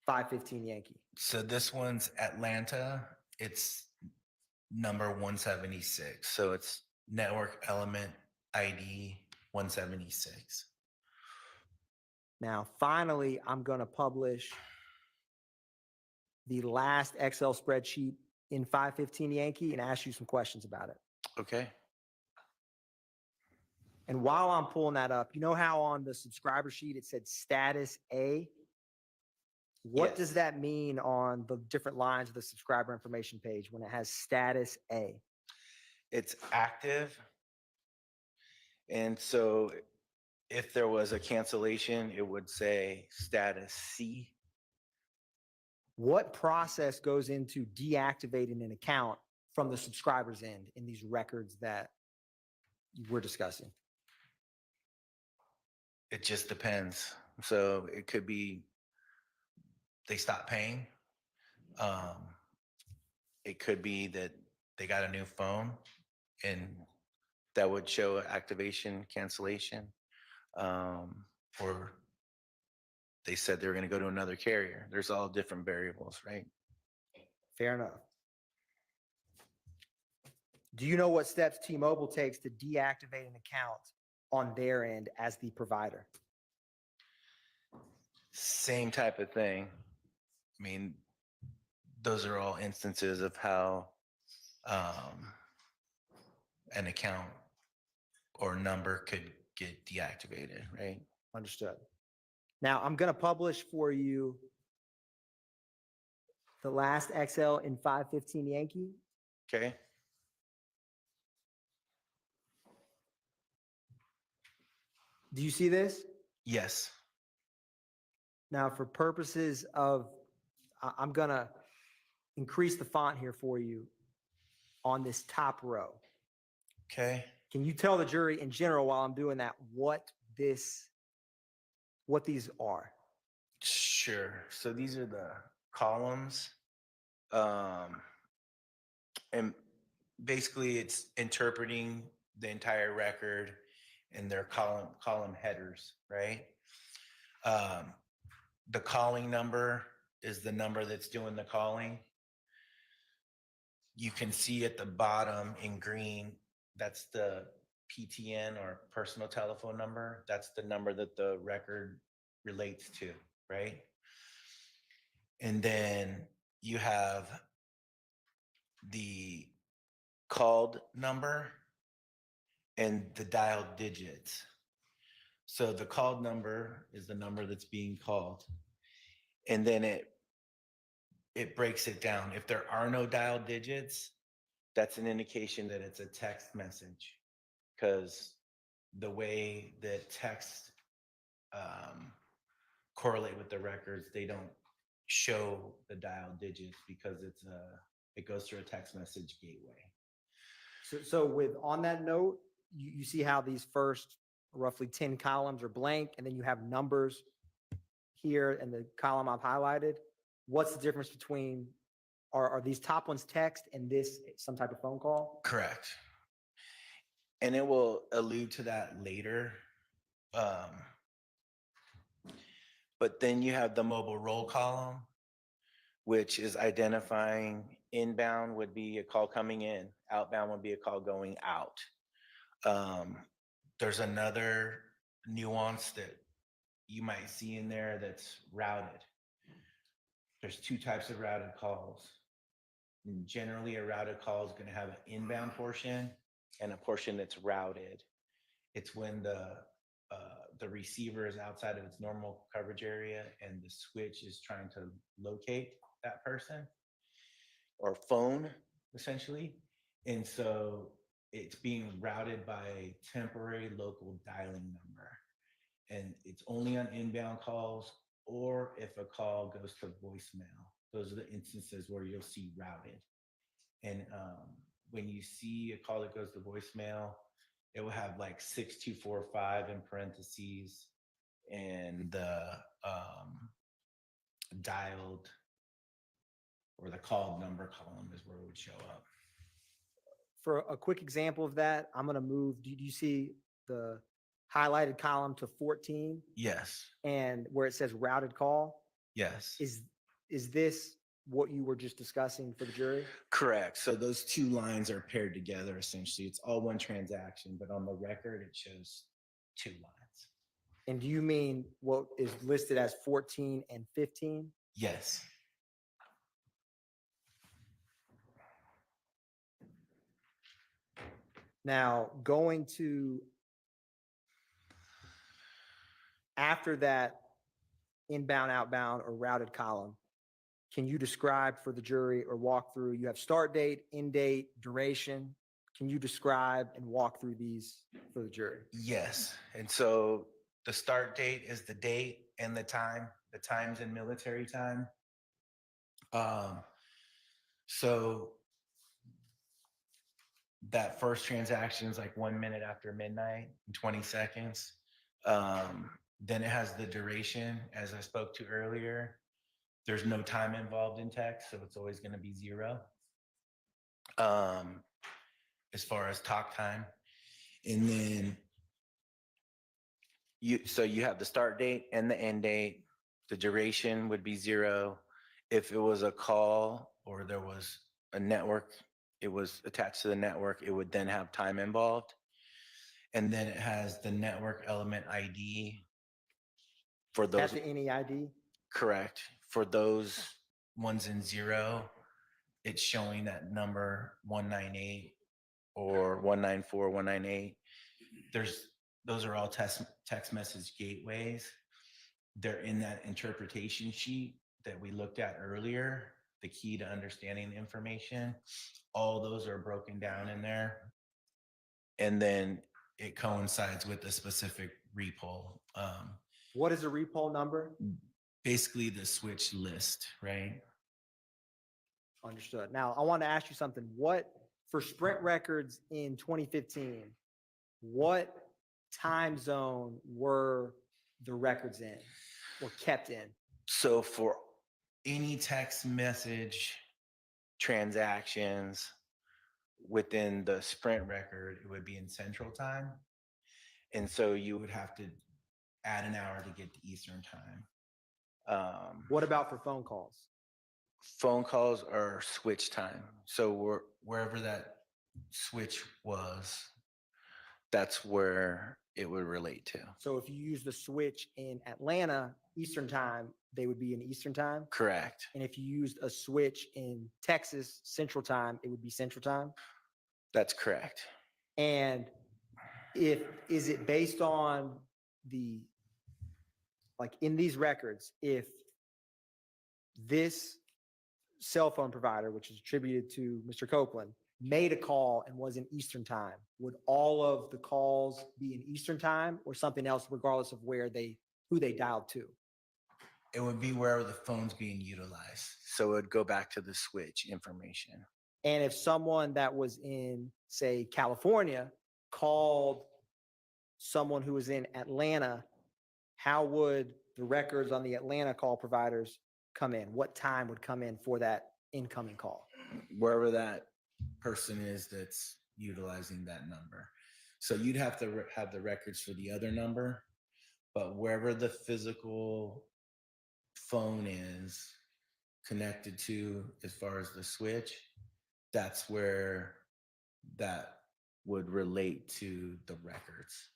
515 Yankee? So this one's Atlanta. It's number 176. So it's network element ID 176. Now, finally, I'm going to publish the last Excel spreadsheet in 515 Yankee and ask you some questions about it. Okay. And while I'm pulling that up, you know how on the subscriber sheet it said status A? What Yes. does that mean on the different lines of the subscriber information page when it has status A? It's active. And so if there was a cancellation, it would say status C. What process goes into deactivating an account from the subscriber's end in these records that we're discussing? It just depends. So it could be they stop paying. It could be that they got a new phone and that would show activation cancellation. Or they said they were going to go to another carrier. There's all different variables, right? Fair enough. Do you know what steps T-Mobile takes to deactivate an account on their end as the provider? Same type of thing. I mean, those are all instances of how an account or number could get deactivated, right? Understood. Now, I'm going to publish for you the last XL in 515 Yankee. Okay. Do you see this? Yes. Now, for purposes of, I'm going to increase the font here for you on this top row. Okay. Can you tell the jury in general while I'm doing that what these are? Sure. So these are the columns. And basically it's interpreting the entire record and their column headers, right? The calling number is the number that's doing the calling. You can see at the bottom in green, that's the PTN or personal telephone number. That's the number that the record relates to, right? And then you have the called number and the dialed digits. So the called number is the number that's being called. And then it breaks it down. If there are no dialed digits, that's an indication that it's a text message, because the way that texts correlate with the records, they don't show the dialed digits because it goes through a text message gateway. So with on that note, you see how these first roughly 10 columns are blank, and then you have numbers here and the column I've highlighted. What's the difference between, are these top ones text and this some type of phone call? Correct. And it will allude to that later. But then you have the mobile roll column, which is identifying inbound would be a call coming in, outbound would be a call going out. There's another nuance that you might see in there that's routed. There's two types of routed calls. And generally, a routed call is going to have an inbound portion and a portion that's routed. It's when the receiver is outside of its normal coverage area and the switch is trying to locate that person or phone, essentially. And so it's being routed by a temporary local dialing number. And it's only on inbound calls or if a call goes to voicemail. Those are the instances where you'll see routed. And when you see a call that goes to voicemail, it will have like 6245 in parentheses, and the dialed or the called number column is where it would show up. For a quick example of that, I'm going to move. Do you see the highlighted column to 14? Yes. And where it says routed call? Yes. Is this what you were just discussing for the jury? Correct. So those two lines are paired together, essentially. It's all one transaction, but on the record, it shows two lines. And do you mean what is listed as 14 and 15? Yes. Now, going to after that inbound, outbound, or routed column, can you describe for the jury or walk through? You have start date, end date, duration. Can you describe and walk through these for the jury? Yes. And so the start date is the date and the time. The time's in military time. So that first transaction is like 1 minute after midnight, 20 seconds. Then it has the duration, as I spoke to earlier. There's no time involved in text, so it's always going to be 0. As far as talk time. And then you have the start date and the end date. The duration would be 0. If it was a call or there was a network, it was attached to the network, it would then have time involved. And then it has the network element ID for those. At the NEID? Correct. For those ones in 0, it's showing that number 198 or 194, 198. those are all text message gateways. They're in that interpretation sheet that we looked at earlier, the key to understanding the information. All those are broken down in there. And then it coincides with the specific repo. What is a repo number? Basically the switch list, right? Understood. Now, I want to ask you something. For Sprint records in 2015, what time zone were the records in or kept in? So for any text message transactions within the Sprint record, it would be in Central Time. And so you would have to add an hour to get to Eastern Time. What about for phone calls? Phone calls are switch time. So wherever that switch was, that's where it would relate to. So if you use the switch in Atlanta, Eastern Time, they would be in Eastern Time? Correct. And if you used a switch in Texas, Central Time, it would be Central Time? That's correct. And is it based on like in these records, if this cell phone provider, which is attributed to Mr. Copeland, made a call and was in Eastern Time, would all of the calls be in Eastern Time or something else, regardless of who they dialed to? It would be wherever the phone's being utilized. So it would go back to the switch information. And if someone that was in, say, California called someone who was in Atlanta, how would the records on the Atlanta call providers come in? What time would come in for that incoming call? Wherever that person is that's utilizing that number. So you'd have to have the records for the other number, but wherever the physical phone is connected to as far as the switch, that's where that would relate to the records.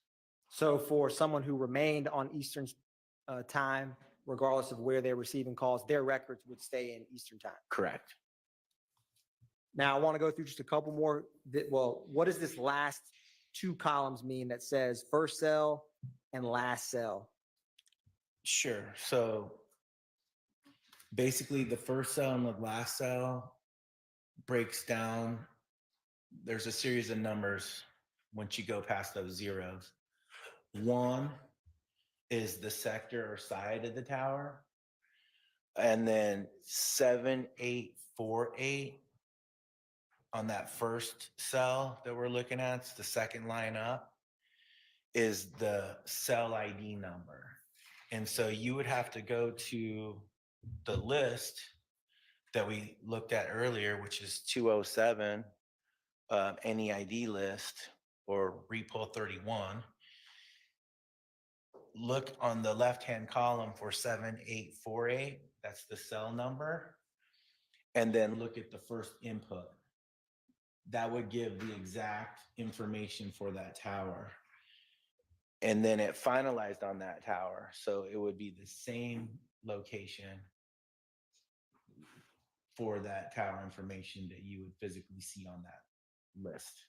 So for someone who remained on Eastern Time, regardless of where they're receiving calls, their records would stay in Eastern Time. Correct. Now, I want to go through just a couple more. Well, what does this last two columns mean that says first cell and last cell? Sure. So basically the first cell and the last cell breaks down. There's a series of numbers once you go past those zeros. One is the sector or side of the tower. And then 7848 on that first cell that we're looking at, it's the second line up, is the cell ID number. And so you would have to go to the list that we looked at earlier, which is 207, NEID list or repo 31. Look on the left-hand column for 7848, that's the cell number, and then look at the first input. That would give the exact information for that tower. And then it finalized on that tower. So it would be the same location for that tower information that you would physically see on that list.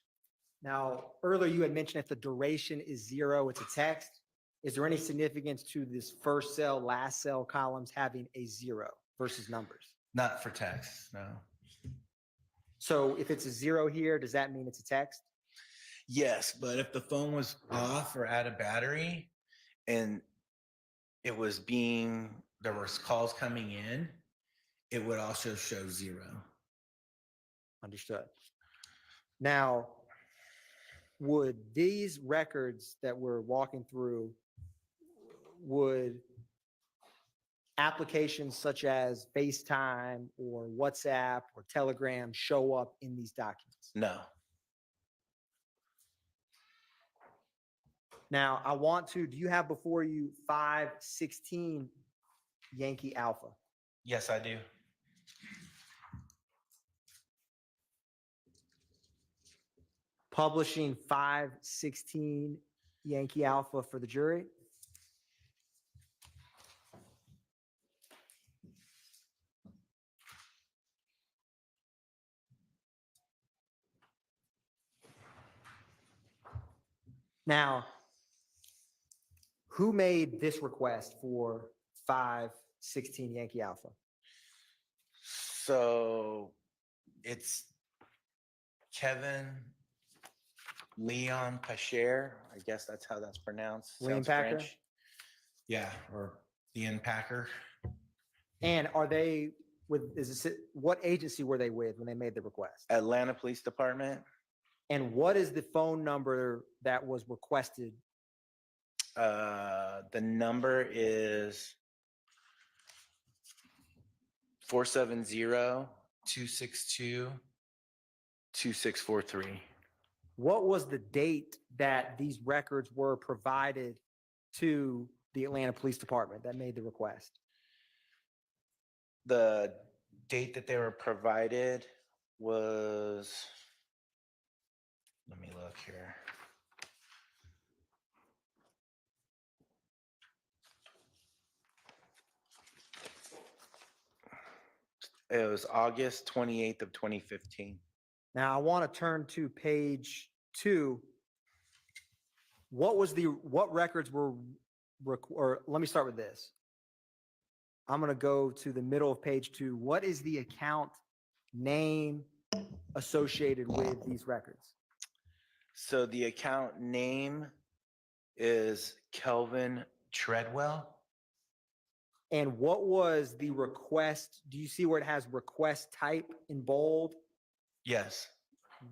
Now, earlier you had mentioned if the duration is 0, it's a text. Is there any significance to this first cell, last cell columns having a 0 versus numbers? Not for text, no. So if it's a 0 here, does that mean it's a text? Yes, but if the phone was off or out of battery and there was calls coming in, it would also show 0. Understood. Now, would these records that we're walking through, would applications such as FaceTime or WhatsApp or Telegram show up in these documents? No. Now, do you have before you 516 Yankee Alpha? Yes, I do. Publishing 516 Yankee Alpha for the jury? Now, who made this request for 516 Yankee Alpha? So it's Kevin Leon Pacher. I guess that's how that's pronounced. Leon Sounds Packer? French. Yeah, or Leon Packer. And are they with, what agency were they with when they made the request? Atlanta Police Department. And what is the phone number that was requested? The number is 470-262-2643. What was the date that these records were provided to the Atlanta Police Department that made the request? The date that they were provided was, let me look here. It was August 28th of 2015. Now I want to turn to page 2. What records were, or let me start with this. I'm going to go to the middle of page 2. What is the account name associated with these records? So the account name is Kelvin Treadwell. And what was the request? Do you see where it has request type in bold? Yes.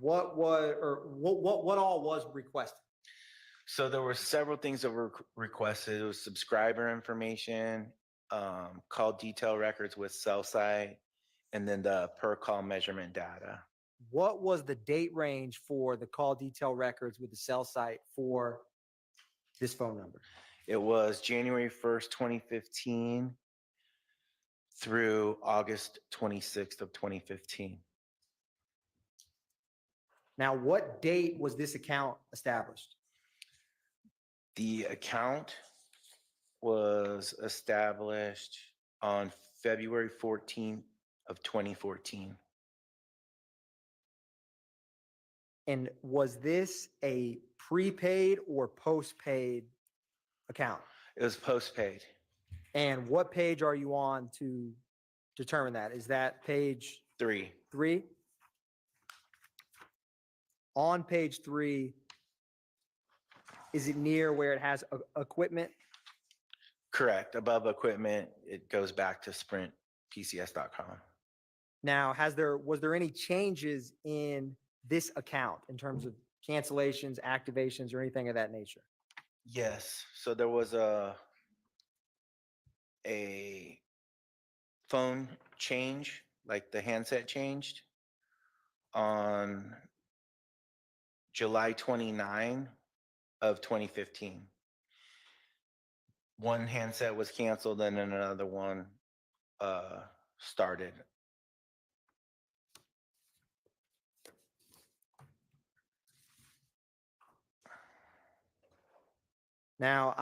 What all was requested? So there were several things that were requested. It was subscriber information, call detail records with cell site, and then the per call measurement data. What was the date range for the call detail records with the cell site for this phone number? It was January 1st, 2015 through August 26th of 2015. Now, what date was this account established? The account was established on February 14th of 2014. And was this a prepaid or postpaid account? It was postpaid. And what page are you on to determine that? Is that page 3? 3? On page 3, is it near where it has equipment? Correct. Above equipment, it goes back to sprintpcs.com. Now, was there any changes in this account in terms of cancellations, activations, or anything of that nature? Yes. So there was a phone change, like the handset changed on July 29 of 2015. One handset was canceled and then another one started. Now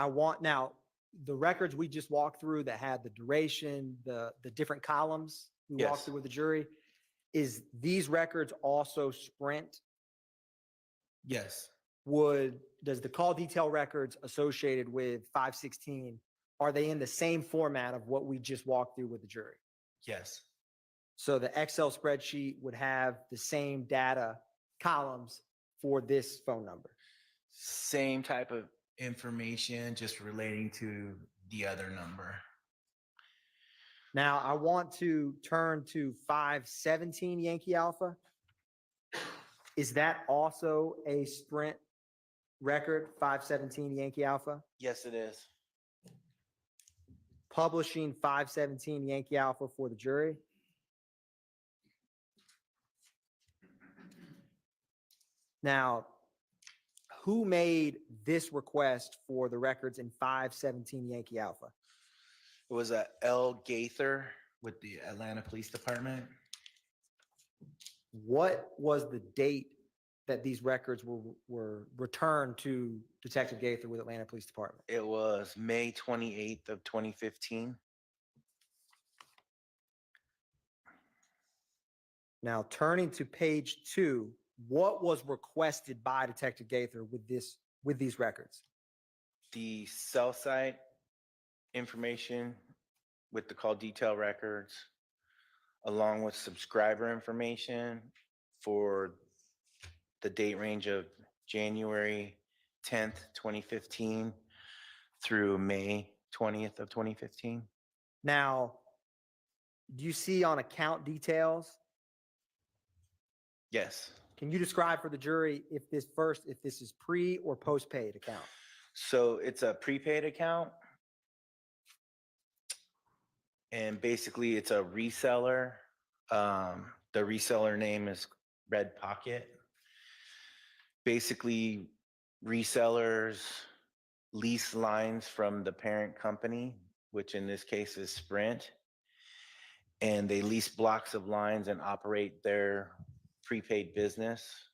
the records we just walked through that had the duration, the different columns we walked Yes. through with the jury, is these records also Sprint? Yes. Does the call detail records associated with 516, are they in the same format of what we just walked through with the jury? Yes. So the Excel spreadsheet would have the same data columns for this phone number. Same type of information, just relating to the other number. Now I want to turn to 517 Yankee Alpha. Is that also a Sprint record, 517 Yankee Alpha? Yes, it is. Publishing 517 Yankee Alpha for the jury. Now, who made this request for the records in 517 Yankee Alpha? It was a L. Gaither with the Atlanta Police Department. What was the date that these records were returned to Detective Gaither with Atlanta Police Department? It was May 28th of 2015. Now, turning to page 2, what was requested by Detective Gaither with this with these records? The cell site information with the call detail records, along with subscriber information for the date range of January 10th, 2015 through May 20th of 2015. Now, do you see on account details? Yes. Can you describe for the jury if this is pre or post-paid account? So it's a prepaid account. And basically it's a reseller. The reseller name is Red Pocket. Basically, resellers lease lines from the parent company, which in this case is Sprint, and they lease blocks of lines and operate their prepaid business.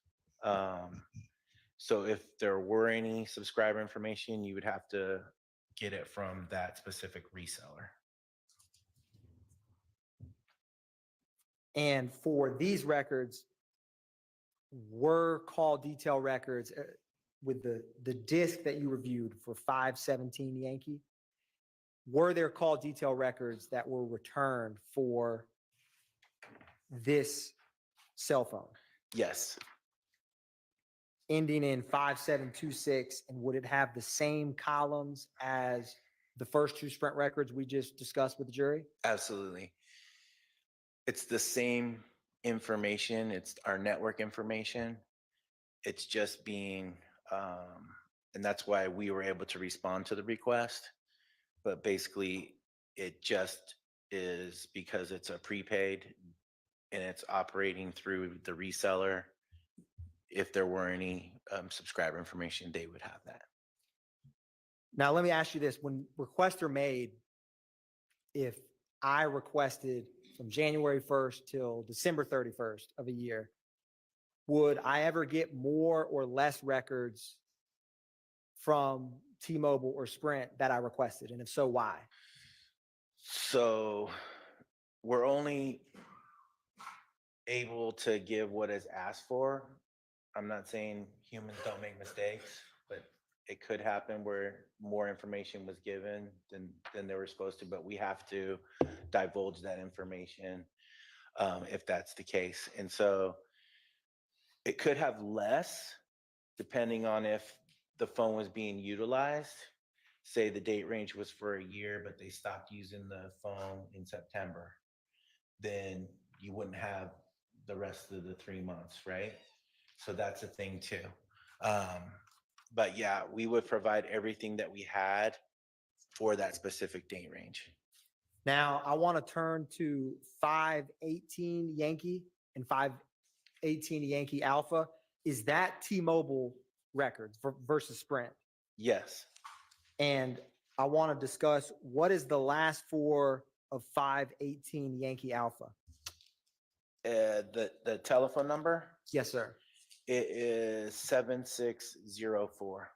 So if there were any subscriber information, you would have to get it from that specific reseller. And for these records, were call detail records with the disc that you reviewed for 517 Yankee, were there call detail records that were returned for this cell phone? Yes. Ending in 5726, and would it have the same columns as the first two Sprint records we just discussed with the jury? Absolutely. It's the same information. It's our network information. It's just being, and that's why we were able to respond to the request. But basically, it just is because it's a prepaid and it's operating through the reseller. If there were any subscriber information, they would have that. Now, let me ask you this. When requests are made, if I requested from January 1st till December 31st of a year, would I ever get more or less records from T-Mobile or Sprint that I requested? And if so, why? So we're only able to give what is asked for. I'm not saying humans don't make mistakes, but it could happen where more information was given than they were supposed to, but we have to divulge that information if that's the case. And so it could have less depending on if the phone was being utilized. Say the date range was for a year, but they stopped using the phone in September, then you wouldn't have the rest of the 3 months, right? So that's a thing too. But yeah, we would provide everything that we had for that specific date range. Now, I want to turn to 518 Yankee and 518 Yankee Alpha. Is that T-Mobile records versus Sprint? Yes. And I want to discuss what is the last four of 518 Yankee Alpha? The telephone number? Yes, sir. It is 7604.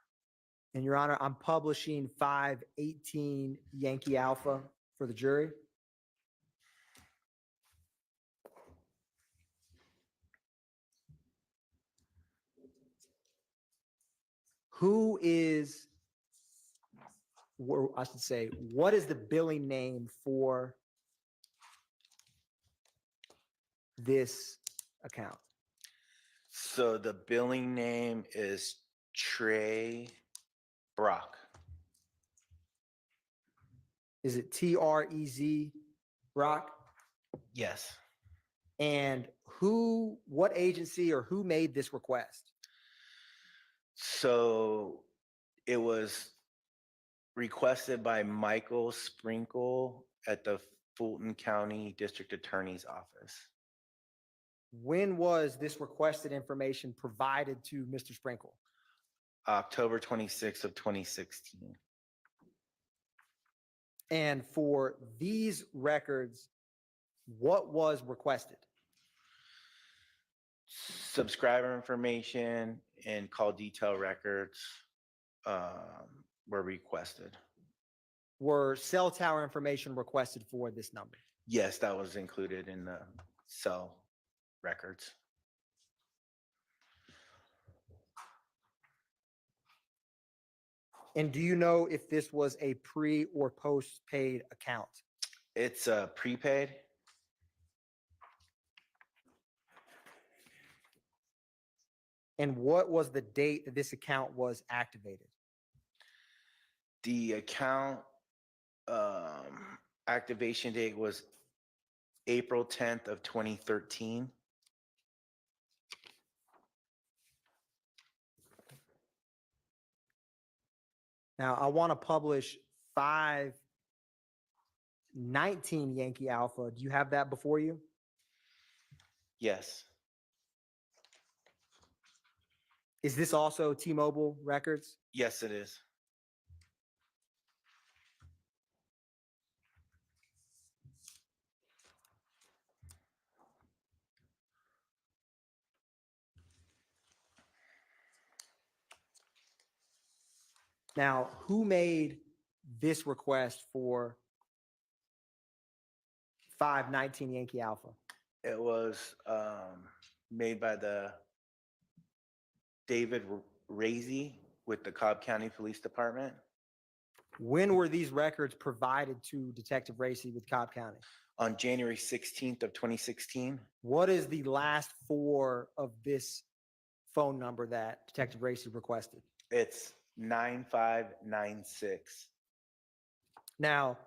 And Your Honor, I'm publishing 518 Yankee Alpha for the jury. Who is, or I should say, what is the billing name for this account? So the billing name is Trey Brock. Is it TREZ Brock? Yes. And what agency or who made this request? So it was requested by Michael Sprinkle at the Fulton County District Attorney's Office. When was this requested information provided to Mr. Sprinkle? October 26th of 2016. And for these records, what was requested? Subscriber information and call detail records were requested. Were cell tower information requested for this number? Yes, that was included in the cell records. And do you know if this was a pre or postpaid account? It's prepaid. And what was the date that this account was activated? The account activation date was April 10th of 2013. Now, I want to publish 519 Yankee Alpha. Do you have that before you? Yes. Is this also T-Mobile records? Yes, it is. Now, who made this request for 519 Yankee Alpha? It was made by the David Razy with the Cobb County Police Department When were these records provided to Detective Racy with Cobb County? on January 16th of 2016. What is the last four of this phone number that Detective Racy requested? It's 9596. Now,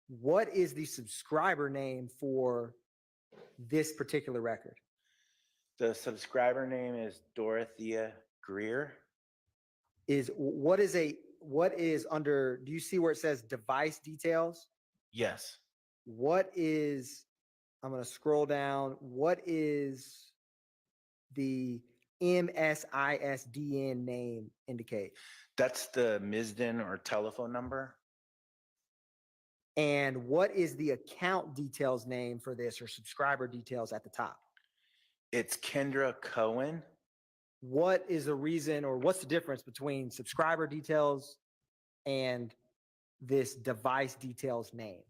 what is the subscriber name for this particular record? The subscriber name is Dorothea Greer. What is under, do you see where it says device details? Yes. What is, I'm going to scroll down. What is the MSISDN name indicate? That's the MISDN or telephone number. And what is the account details name for this, or subscriber details at the top? It's Kendra Cohen. What is the reason, or what's the difference between subscriber details and this device details name?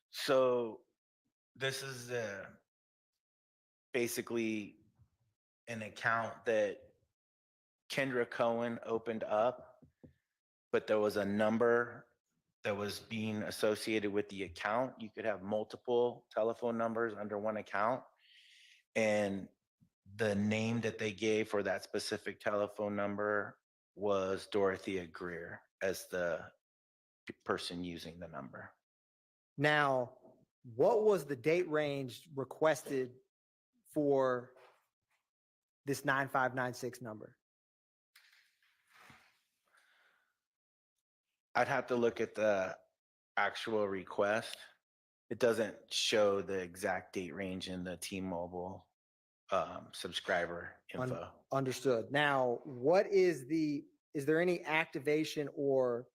So this is basically an account that Kendra Cohen opened up, but there was a number that was being associated with the account. You could have multiple telephone numbers under one account, and the name that they gave for that specific telephone number was Dorothea Greer as the person using the number. Now, what was the date range requested for this 9596 number? I'd have to look at the actual request. It doesn't show the exact date range in the T-Mobile subscriber info. Understood. Now, is there any activation or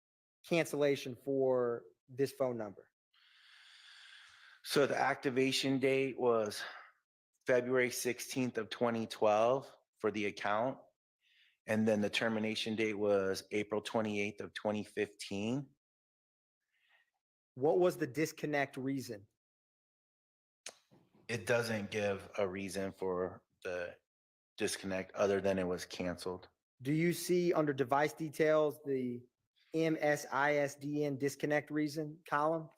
cancellation for this phone number? So the activation date was February 16th of 2012 for the account. And then the termination date was April 28th of 2015. What was the disconnect reason? It doesn't give a reason for the disconnect other than it was canceled. Do you see under device details the MSISDN disconnect reason column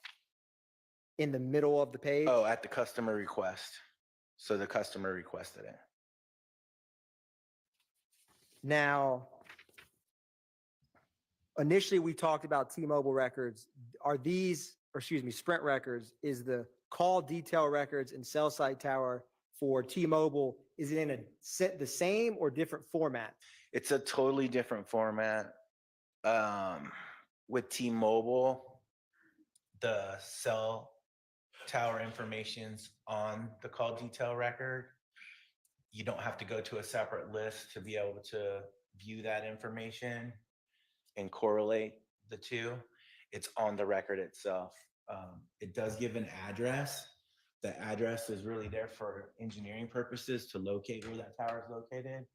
in the middle of the page? Oh, at the customer request. So the customer requested it. Now, initially we talked about T-Mobile records. Are these, or excuse me, Sprint records, is the call detail records and cell site tower for T-Mobile, is it in the same or different format? It's a totally different format. With T-Mobile, the cell tower information's on the call detail record. You don't have to go to a separate list to be able to view that information and correlate the two. It's on the record itself. It does give an address. The address is really there for engineering purposes to locate where that tower is located.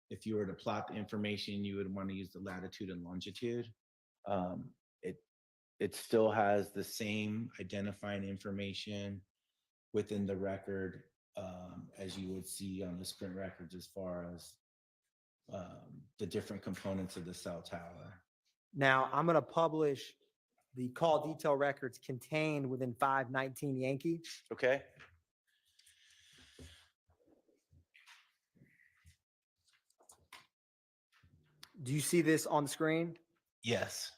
If you were to plot the information, you would want to use the latitude and longitude. It still has the same identifying information within the record as you would see on the Sprint records as far as the different components of the cell tower. Now, I'm going to publish the call detail records contained within 519 Yankee. Okay? Do you see this on the screen? Yes.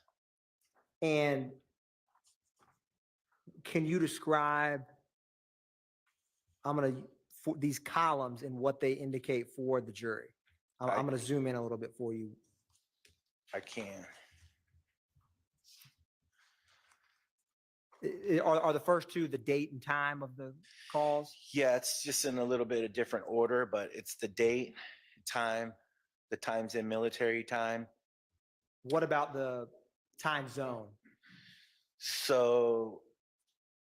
And can you describe, I'm going to, for these columns and what they indicate for the jury? I'm going to zoom in a little bit for you. I can. Are the first two the date and time of the calls? Yeah, it's just in a little bit of different order, but it's the date, time, the times in military time. What about the time zone? So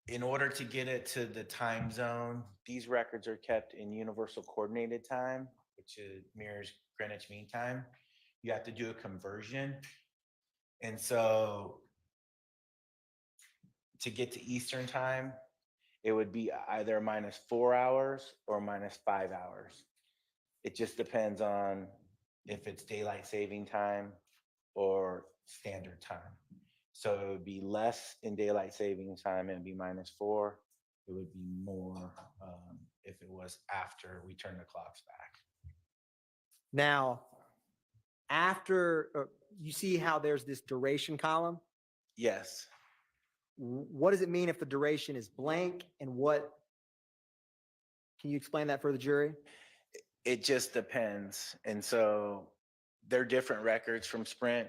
in order to get it to the time zone, these records are kept in universal coordinated time, which mirrors Greenwich Mean Time. You have to do a conversion. And so to get to Eastern time, it would be either -4 hours or -5 hours. It just depends on if it's daylight saving time or standard time. So it would be less in daylight saving time, it'd be -4. It would be more if it was after we turn the clocks back. Now, after you see how there's this duration column, Yes. what does it mean if the duration is blank, and what, can you explain that for the jury? It just depends. And so they're different records from Sprint.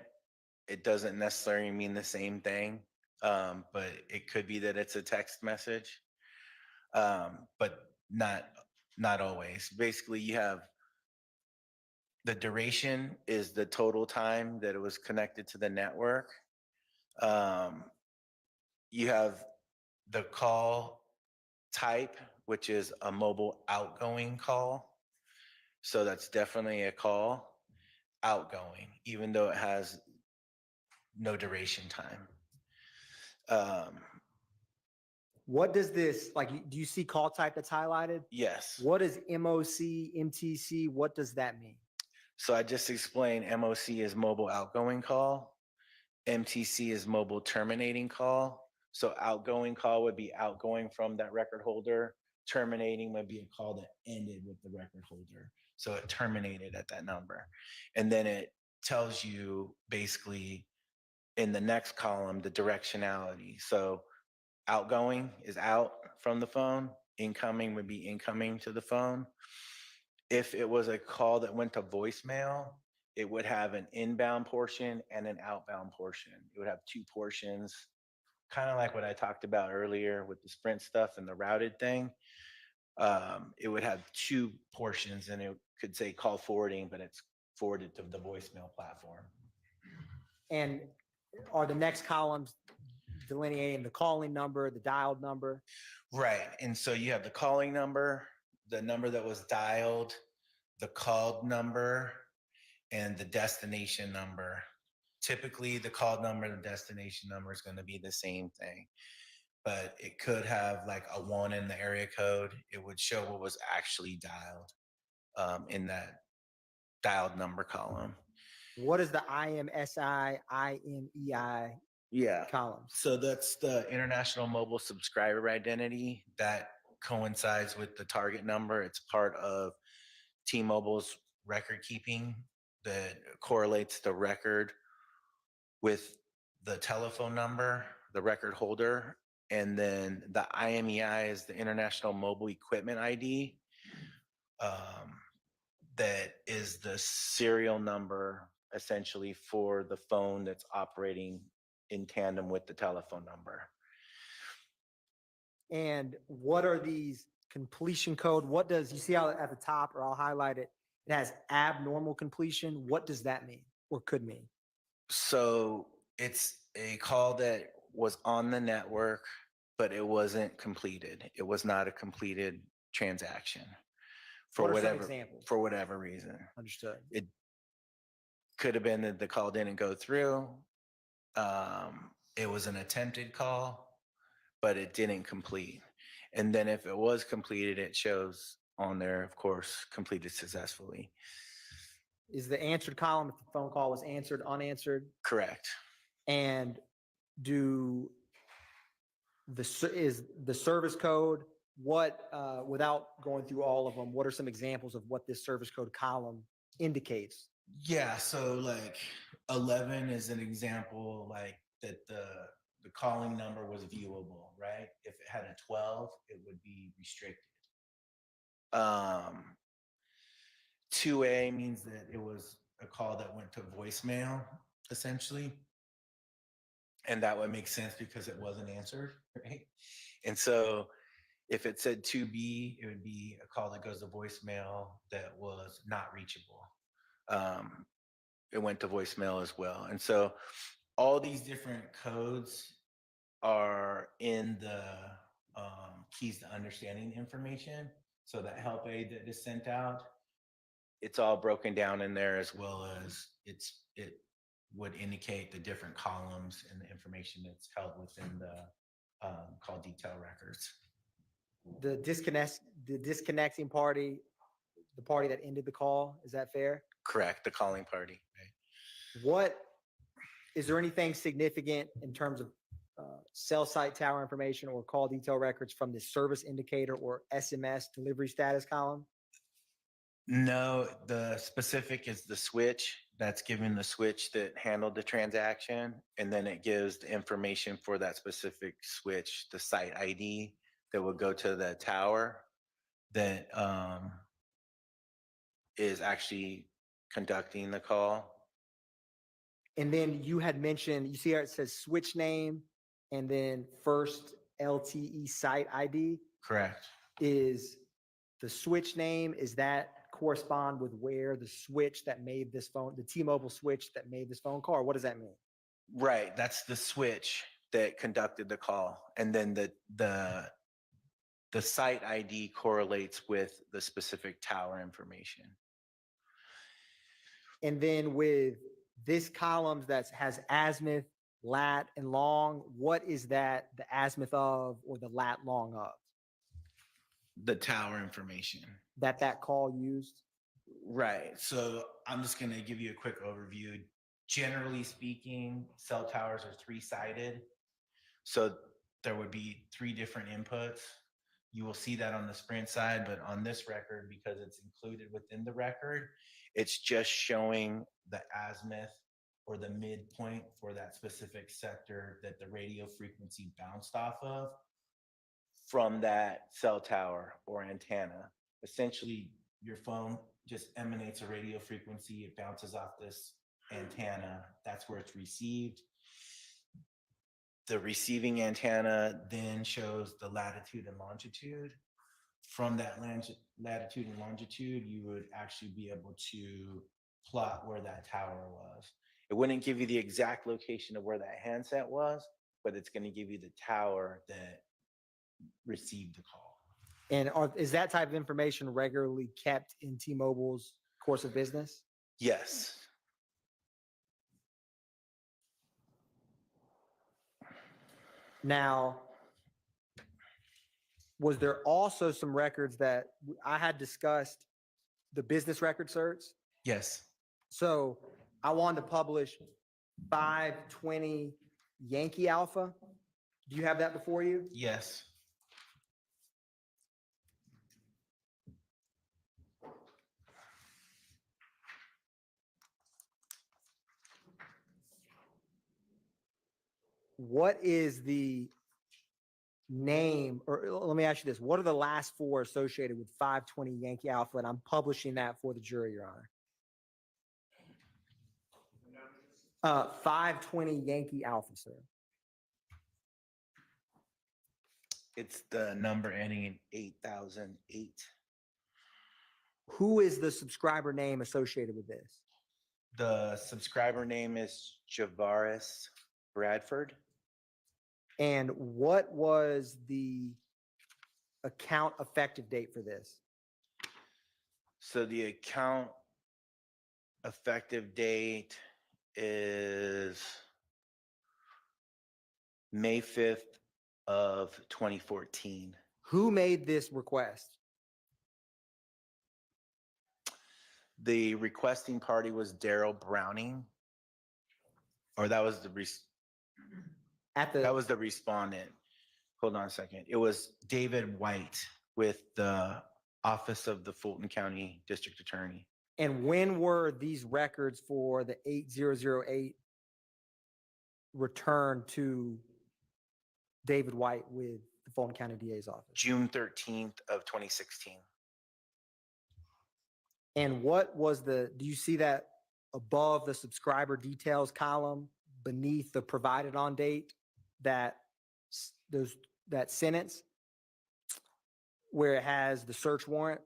It doesn't necessarily mean the same thing, but it could be that it's a text message, but not always. Basically, you have the duration is the total time that it was connected to the network. You have the call type, which is a mobile outgoing call. So that's definitely a call outgoing, even though it has no duration time. What does this, like, do you see call type that's highlighted? Yes. What is MOC, MTC? What does that mean? So I just explained MOC is mobile outgoing call. MTC is mobile terminating call. So outgoing call would be outgoing from that record holder. Terminating would be a call that ended with the record holder. So it terminated at that number. And then it tells you basically in the next column, the directionality. So outgoing is out from the phone. Incoming would be incoming to the phone. If it was a call that went to voicemail, it would have an inbound portion and an outbound portion. It would have two portions, kind of like what I talked about earlier with the Sprint stuff and the routed thing. It would have two portions, and it could say call forwarding, but it's forwarded to the voicemail platform. And are the next columns delineating the calling number, the dialed number? Right. And so you have the calling number, the number that was dialed, the called number, and the destination number. Typically, the called number and the destination number is going to be the same thing, but it could have like a 1 in the area code. It would show what was actually dialed in that dialed number column. What is the IMSI, IMEI columns? So that's the International Mobile Subscriber Identity that coincides with the target number. It's part of T-Mobile's record keeping that correlates the record with the telephone number, the record holder, and then the IMEI is the International Mobile Equipment ID. That is the serial number essentially for the phone that's operating in tandem with the telephone number. And what are these completion code? What does, you see how at the top, or I'll highlight it, it has abnormal completion. What does that mean or could mean? So it's a call that was on the network, but it wasn't completed. It was not a completed transaction for whatever reason. Understood. It could have been that the call didn't go through. It was an attempted call, but it didn't complete. And then if it was completed, it shows on there, of course, completed successfully. Is the answered column if the phone call was answered, unanswered? Correct. And do is the service code, what, without going through all of them, what are some examples of what this service code column indicates? Yeah, so like 11 is an example like that the calling number was viewable, right? If it had a 12, it would be restricted. 2A means that it was a call that went to voicemail, essentially. And that would make sense because it wasn't answered, right? And so if it said 2B, it would be a call that goes to voicemail that was not reachable. It went to voicemail as well. And so all these different codes are in the keys to understanding information. So that help aid that is sent out, it's all broken down in there, as well as it would indicate the different columns and the information that's held within the call detail records. The disconnecting party, the party that ended the call, is that fair? Correct, the calling party. Right? What, is there anything significant in terms of cell site tower information or call detail records from the service indicator or SMS delivery status column? No, the specific is the switch that's given the switch that handled the transaction. And then it gives the information for that specific switch, the site ID that would go to the tower that is actually conducting the call. And then you had mentioned, you see how it says switch name and then first LTE site ID? Correct. Is the switch name, is that correspond with where the switch that made this phone, the T-Mobile switch that made this phone call, or what does that mean? Right, that's the switch that conducted the call. And then the site ID correlates with the specific tower information. And then with this column that has azimuth, lat, and long, what is that the azimuth of or the lat long of? The tower information. That call used? Right. So I'm just going to give you a quick overview. Generally speaking, cell towers are three-sided. So there would be three different inputs. You will see that on the Sprint side, but on this record, because it's included within the record, it's just showing the azimuth or the midpoint for that specific sector that the radio frequency bounced off of from that cell tower or antenna. Essentially, your phone just emanates a radio frequency, it bounces off this antenna, that's where it's received. The receiving antenna then shows the latitude and longitude. From that latitude and longitude, you would actually be able to plot where that tower was. It wouldn't give you the exact location of where that handset was, but it's going to give you the tower that received the call. And is that type of information regularly kept in T-Mobile's course of business? Yes. Now, was there also some records that I had discussed the business record certs? Yes. So I wanted to publish 520 Yankee Alpha. Do you have that before you? Yes. What is the name, or let me ask you this, what are the last four associated with 520 Yankee Alpha? And I'm publishing that for the jury, Your Honor. 520 Yankee Alpha, sir. It's the number ending in 8008. Who is the subscriber name associated with this? The subscriber name is Javaris Bradford. And what was the account effective date for this? So the account effective date is May 5th of 2014. Who made this request? The requesting party was Daryl Browning, or that was the At that the, was the respondent. Hold on a second. It was David White with the Office of the Fulton County District Attorney. and when were these records for the 8008 returned to David White with the Fulton County DA's office? June 13th of 2016. And what was do you see that above the subscriber details column beneath the provided on date, that that sentence where it has the search warrant?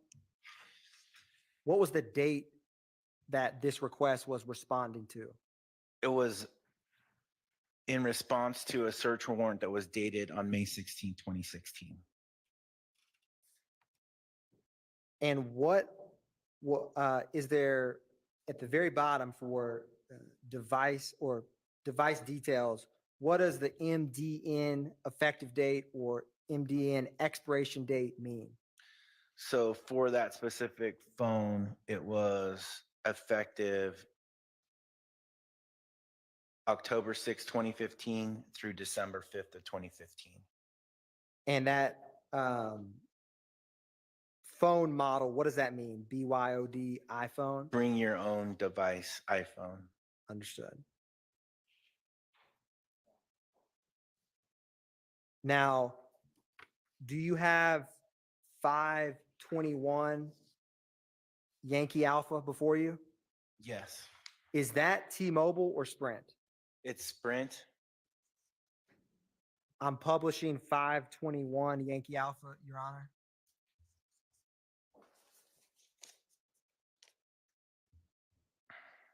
What was the date that this request was responding to? It was in response to a search warrant that was dated on May 16, 2016. And what is there at the very bottom for device details? What does the MDN effective date or MDN expiration date mean? So for that specific phone, it was effective October 6, 2015 through December 5th of 2015. And that phone model, what does that mean? BYOD iPhone? Bring your own device, iPhone. Understood. Now, do you have 521 Yankee Alpha before you? Yes, Is that T-Mobile or Sprint? it's Sprint. I'm publishing 521 Yankee Alpha, Your Honor.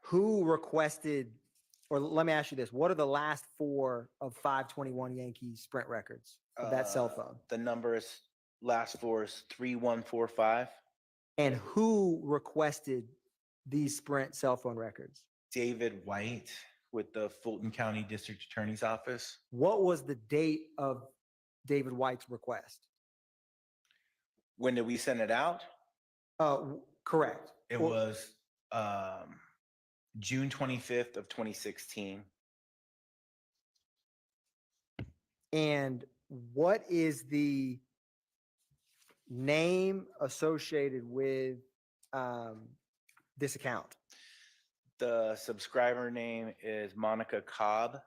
Who requested, or let me ask you this, what are the last four of 521 Yankee Sprint records of that cell phone? The number is last four is 3145. And who requested these Sprint cell phone records? David White with the Fulton County District Attorney's Office. What was the date of David White's request? When did we send it out? Correct. It was June 25th of 2016. And what is the name associated with this account? The subscriber name is Monica Cobb.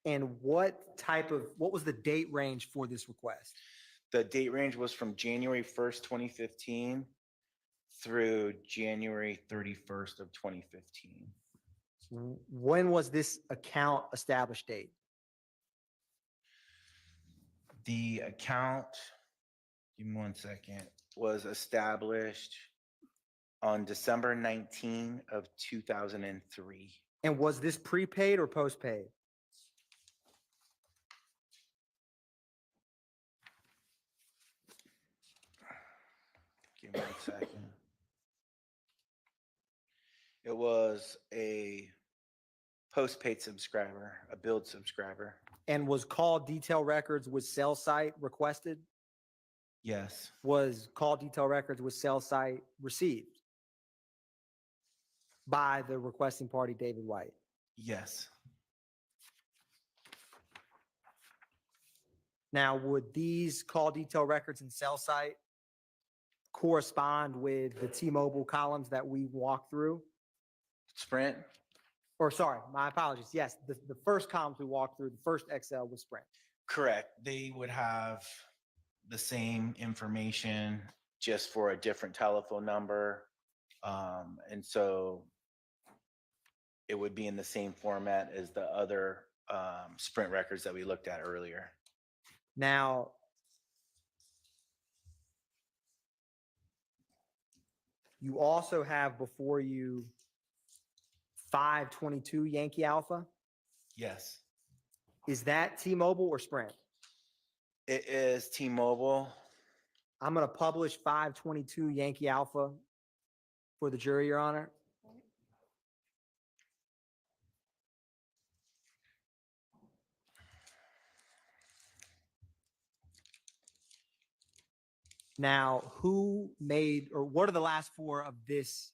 And what was the date range for this request? The date range was from January 1st, 2015 through January 31st of 2015. When was this account established date? The account, give me 1 second, was established on December 19 of 2003. And was this prepaid or postpaid? Give me 1 second. It was a postpaid subscriber, a billed subscriber. And was call detail records with cell site requested? Yes, Was call detail records with cell site received by the requesting party, David White? yes. Now, would these call detail records and cell site correspond with the T-Mobile columns that we walked through? Sprint? Or sorry, my apologies. Yes, the first columns we walked through, the first Excel was Sprint. Correct. They would have the same information just for a different telephone number. And so it would be in the same format as the other Sprint records that we looked at earlier. Now, you also have before you 522 Yankee Alpha. Yes. Is that T-Mobile or Sprint? It is T-Mobile. I'm going to publish 522 Yankee Alpha for the jury, Your Honor. Now, who made, or what are the last four of this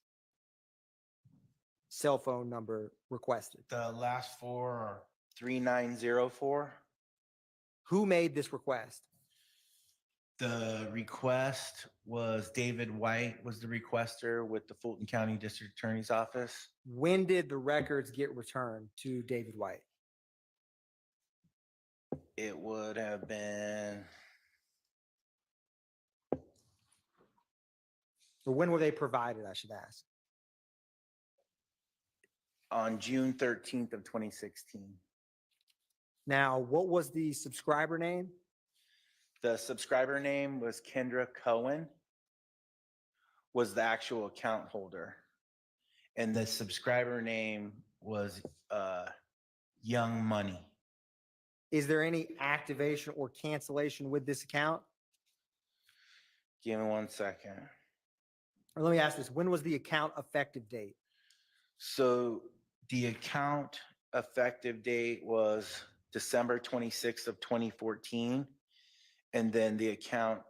cell phone number requested? The last four are 3904. Who made this request? The request was David White was the requester with the Fulton County District Attorney's Office. When did the records get returned to David White? It would have been Or when were they provided, I should ask? on June 13th of 2016. Now, what was the subscriber name? The subscriber name was Kendra Cohen, was the actual account holder. And the subscriber name was Young Money. Is there any activation or cancellation with this account? Give me 1 second. Or let me ask this, when was the account effective date? So the account effective date was December 26th of 2014. And then the account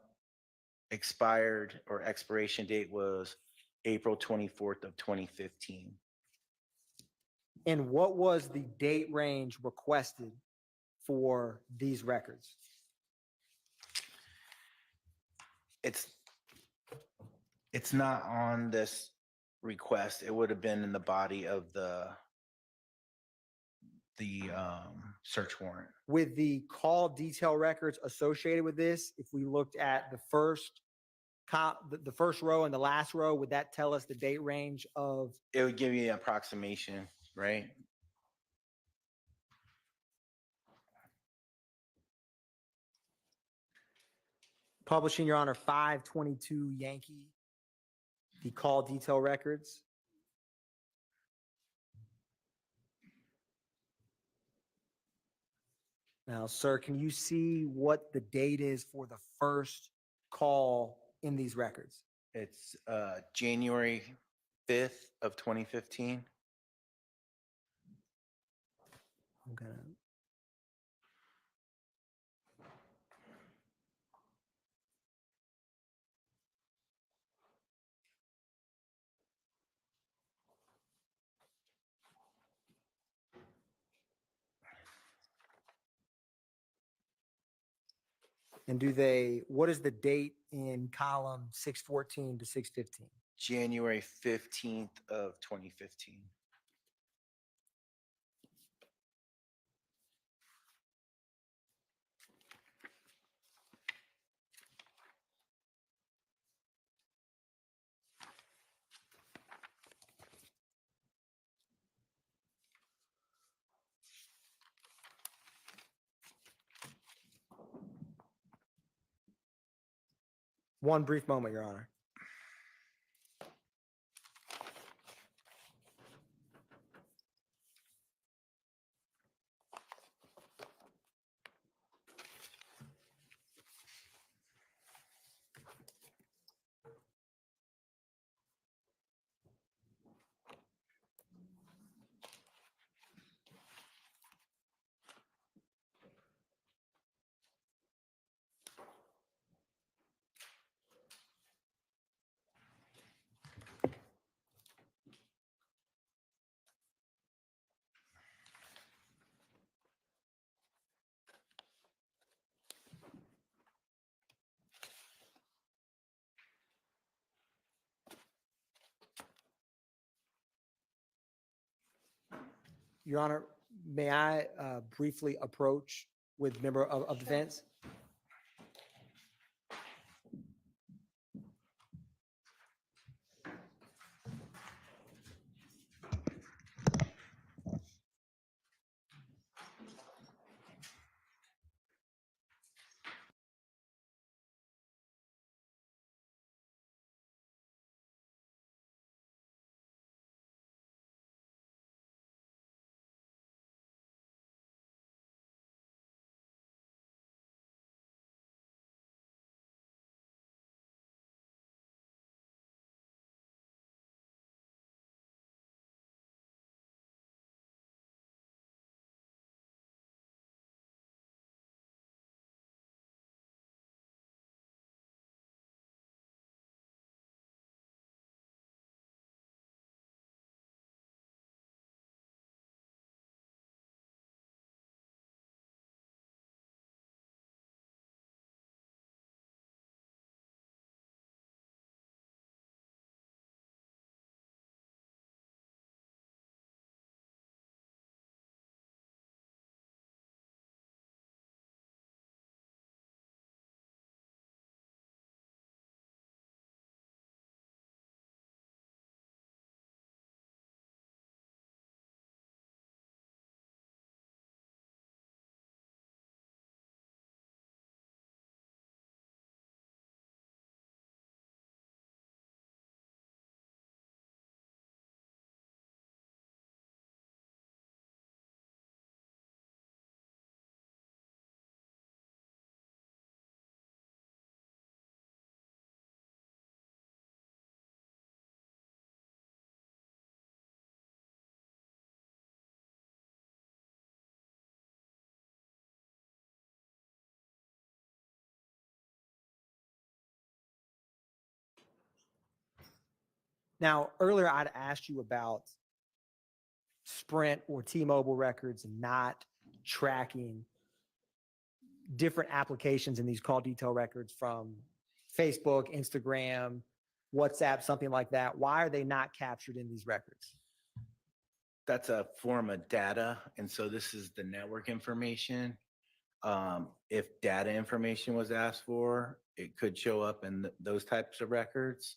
expired or expiration date was April 24th of 2015. And what was the date range requested for these records? It's not on this request. It would have been in the body of the search warrant. With the call detail records associated with this, if we looked at the first row and the last row, would that tell us the date range of? It would give you an approximation, right? Publishing, Your Honor, 522 Yankee, the call detail records. Now, sir, can you see what the date is for the first call in these records? It's January 5th of 2015. I'm gonna. And what is the date in column 614 to 615? January 15th of 2015. One brief moment, Your Honor. Your Honor, may I briefly approach with member of defense? Now, earlier I'd asked you about Sprint or T-Mobile records not tracking different applications in these call detail records from Facebook, Instagram, WhatsApp, something like that. Why are they not captured in these records? That's a form of data. And so this is the network information. If data information was asked for, it could show up in those types of records.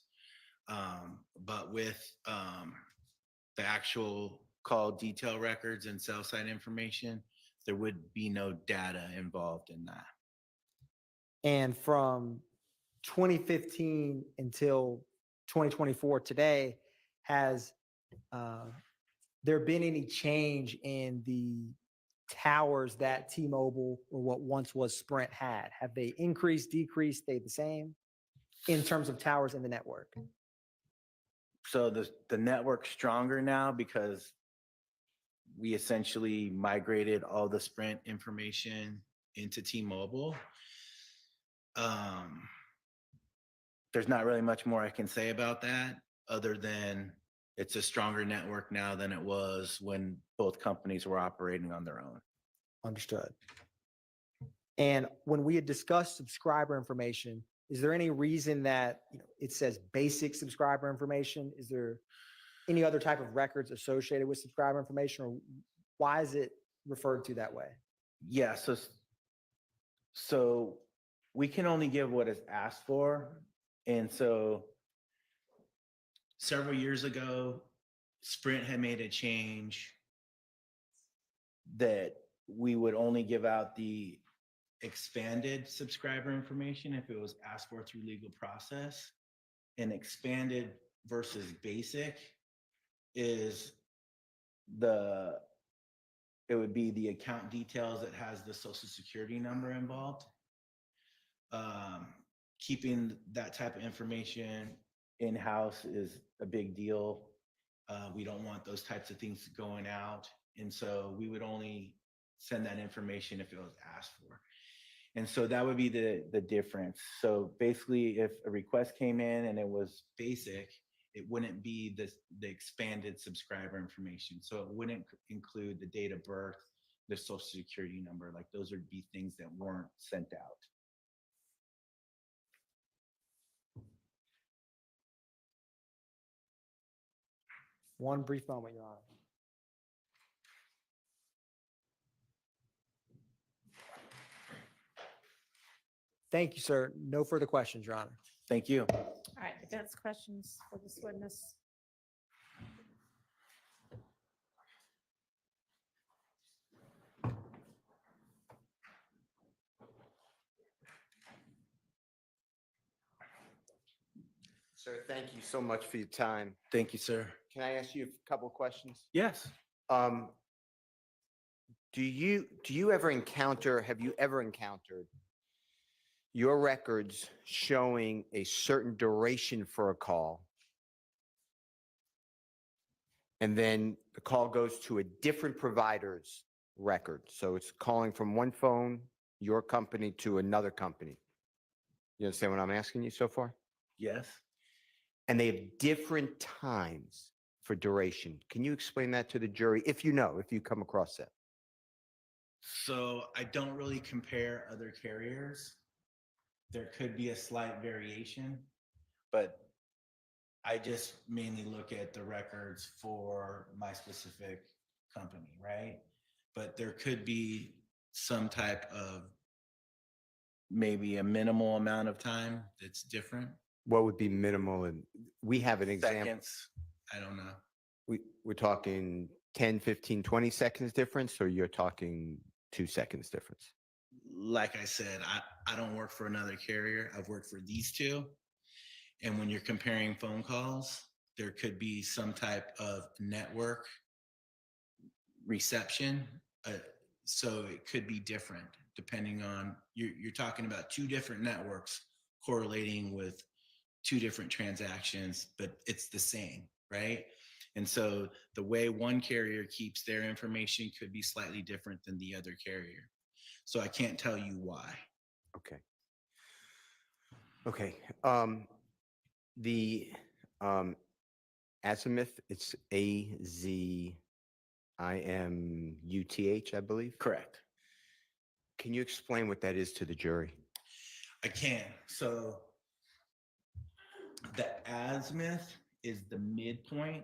But with the actual call detail records and cell site information, there would be no data involved in that. And from 2015 until 2024 today, has there been any change in the towers that T-Mobile or what once was Sprint had? Have they increased, decreased, stayed the same in terms of towers in the network? So the network's stronger now because we essentially migrated all the Sprint information into T-Mobile. There's not really much more I can say about that other than it's a stronger network now than it was when both companies were operating on their own. Understood. And when we had discussed subscriber information, is there any reason that it says basic subscriber information? Is there any other type of records associated with subscriber information, or why is it referred to that way? Yeah, so we can only give what is asked for. And so several years ago, Sprint had made a change that we would only give out the expanded subscriber information if it was asked for through legal process. And expanded versus basic is it would be the account details that has the social security number involved. Keeping that type of information in-house is a big deal. We don't want those types of things going out. And so we would only send that information if it was asked for. And so that would be the difference. So basically, if a request came in and it was basic, it wouldn't be the expanded subscriber information. So it wouldn't include the date of birth, the social security number. Like those would be things that weren't sent out. One brief moment, Your Honor. Thank you, sir. No further questions, Your Honor. Thank you. All right, defense questions for this witness. Sir, thank you so much for your time. Thank you, sir. Can I ask you a couple of questions? Yes. Do you ever have you ever encountered your records showing a certain duration for a call, and then the call goes to a different provider's record? So it's calling from one phone, your company, to another company. You understand what I'm asking you so far? Yes. And they have different times for duration. Can you explain that to the jury, if you come across that? So I don't really compare other carriers. There could be a slight variation, but I just mainly look at the records for my specific company, right? But there could be some type of maybe a minimal amount of time that's different. What would be minimal? And we have an example. Seconds, I don't know. We're talking 10, 15, 20 seconds difference, or you're talking 2 seconds difference? Like I said, I don't work for another carrier. I've worked for these two. And when you're comparing phone calls, there could be some type of network reception. So it could be different depending on, you're talking about two different networks correlating with two different transactions, but it's the same, right? And so the way one carrier keeps their information could be slightly different than the other carrier. So I can't tell you why. Okay. Okay. The Azimuth, it's Azimuth, I believe. Correct. Can you explain what that is to the jury? I can. So the azimuth is the midpoint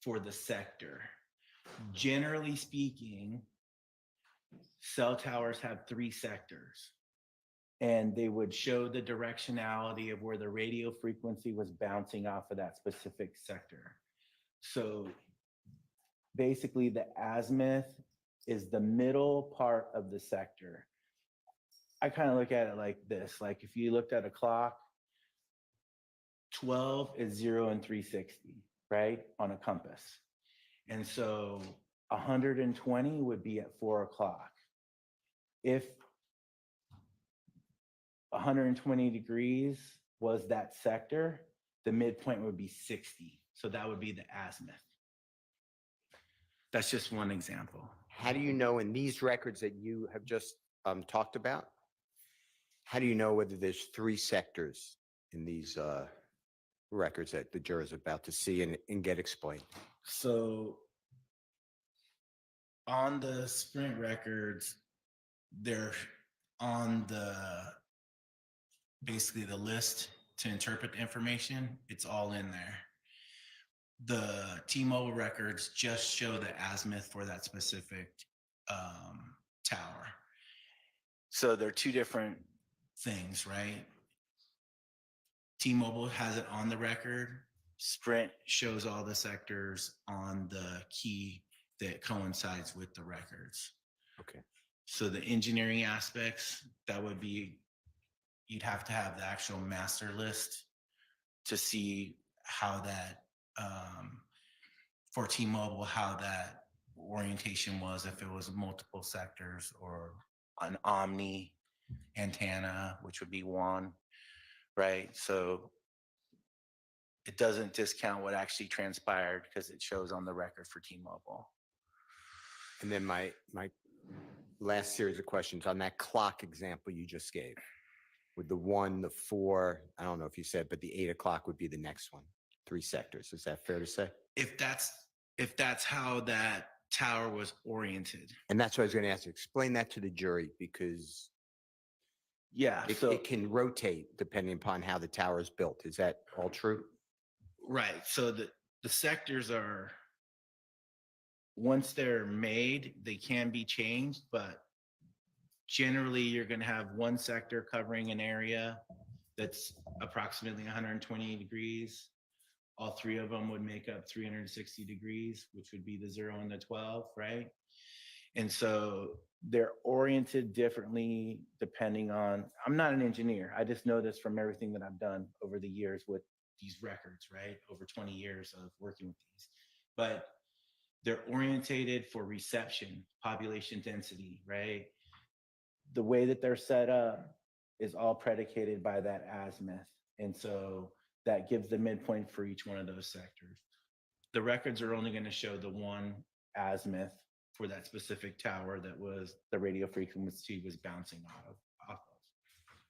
for the sector. Generally speaking, cell towers have 3 sectors, and they would show the directionality of where the radio frequency was bouncing off of that specific sector. So basically, the azimuth is the middle part of the sector. I kind of look at it like this. Like if you looked at a clock, 12 is 0 and 360, right? On a compass. And so 120 would be at 4 o'clock. If 120 degrees was that sector, the midpoint would be 60. So that would be the azimuth. That's just one example. How do you know in these records that you have just talked about, how do you know whether there's 3 sectors in these records that the jurors are about to see and get explained? So on the Sprint records, they're on basically the list to interpret the information. It's all in there. The T-Mobile records just show the azimuth for that specific tower. So they're 2 different things, right? T-Mobile has it on the record. Sprint shows all the sectors on the key that coincides with the records. Okay. So the engineering aspects, that would be, you'd have to have the actual master list to see how that, for T-Mobile, how that orientation was, if it was multiple sectors or an omni antenna, which would be one, right? So it doesn't discount what actually transpired because it shows on the record for T-Mobile. And then my last series of questions on that clock example you just gave, with the 1, the 4, I don't know if you said, but the 8 o'clock would be the next one. 3 sectors. Is that fair to say? If that's how that tower was oriented. And that's what I was going to ask you. Explain that to the jury, because Yeah. it can rotate depending upon how the tower is built. Is that all true? Right. So the sectors are, once they're made, they can be changed, but generally you're going to have one sector covering an area that's approximately 120 degrees. All 3 of them would make up 360 degrees, which would be the 0 and the 12, right? And so they're oriented differently depending on, I'm not an engineer. I just know this from everything that I've done over the years with these records, right? Over 20 years of working with these. But they're orientated for reception, population density, right? The way that they're set up is all predicated by that azimuth. And so that gives the midpoint for each one of those sectors. The records are only going to show the one azimuth for that specific tower that was the radio frequency was bouncing off of.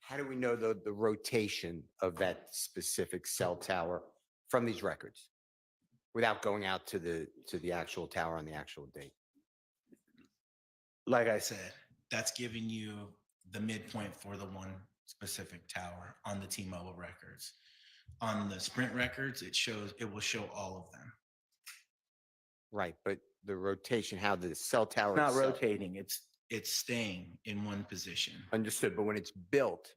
How do we know the rotation of that specific cell tower from these records without going out to the actual tower on the actual date? Like I said, that's giving you the midpoint for the one specific tower on the T-Mobile records. On the Sprint records, it will show all of them. Right, but the rotation, how the cell tower It's not itself- rotating, it's staying in one position. Understood, but when it's built,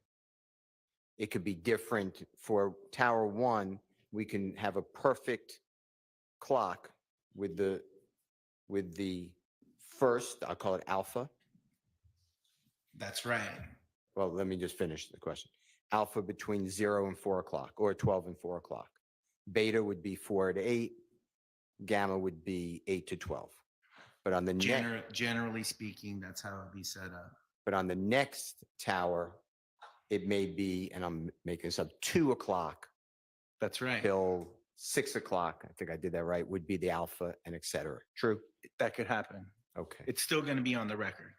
it could be different. For Tower 1, we can have a perfect clock with the first, I'll call it alpha. That's right. Well, let me just finish the question. Alpha between 0 and 4 o'clock, or 12 and 4 o'clock. Beta would be 4 to 8. Gamma would be 8 to 12. But on the Generally speaking, that's how it'd be set up. But on the next tower, it may be, and I'm making this up, 2 o'clock. That's right. Till 6 o'clock. I think I did that right. Would be the alpha, and et cetera. True. That could happen. Okay. It's still going to be on the record.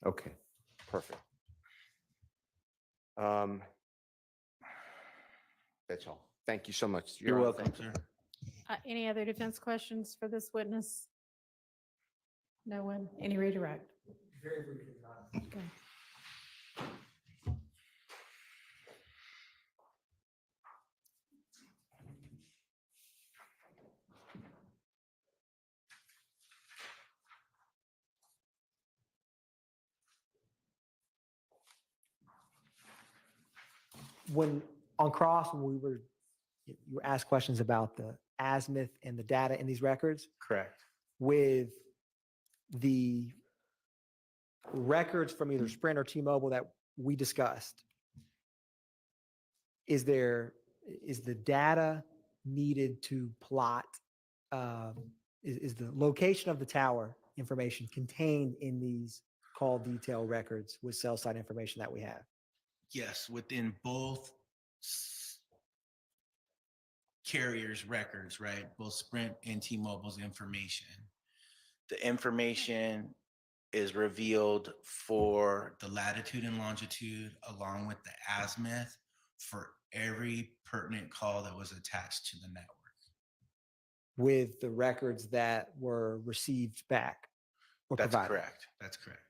Okay. Perfect. That's all. Thank you so much. You're Honor, welcome, thank you. sir. Any other defense questions for this witness? No one? Any redirect? Very briefly, Your Honor. Okay. When on cross, when you were asked questions about the azimuth and the data in these records, Correct. with the records from either Sprint or T-Mobile that we discussed, is the data needed to plot, is the location of the tower information contained in these call detail records with cell site information that we have? Yes, within both carriers' records, right? Both Sprint and T-Mobile's information. The information is revealed for the latitude and longitude along with the azimuth for every pertinent call that was attached to the network. With the records that were received back or That's provided? correct. That's correct.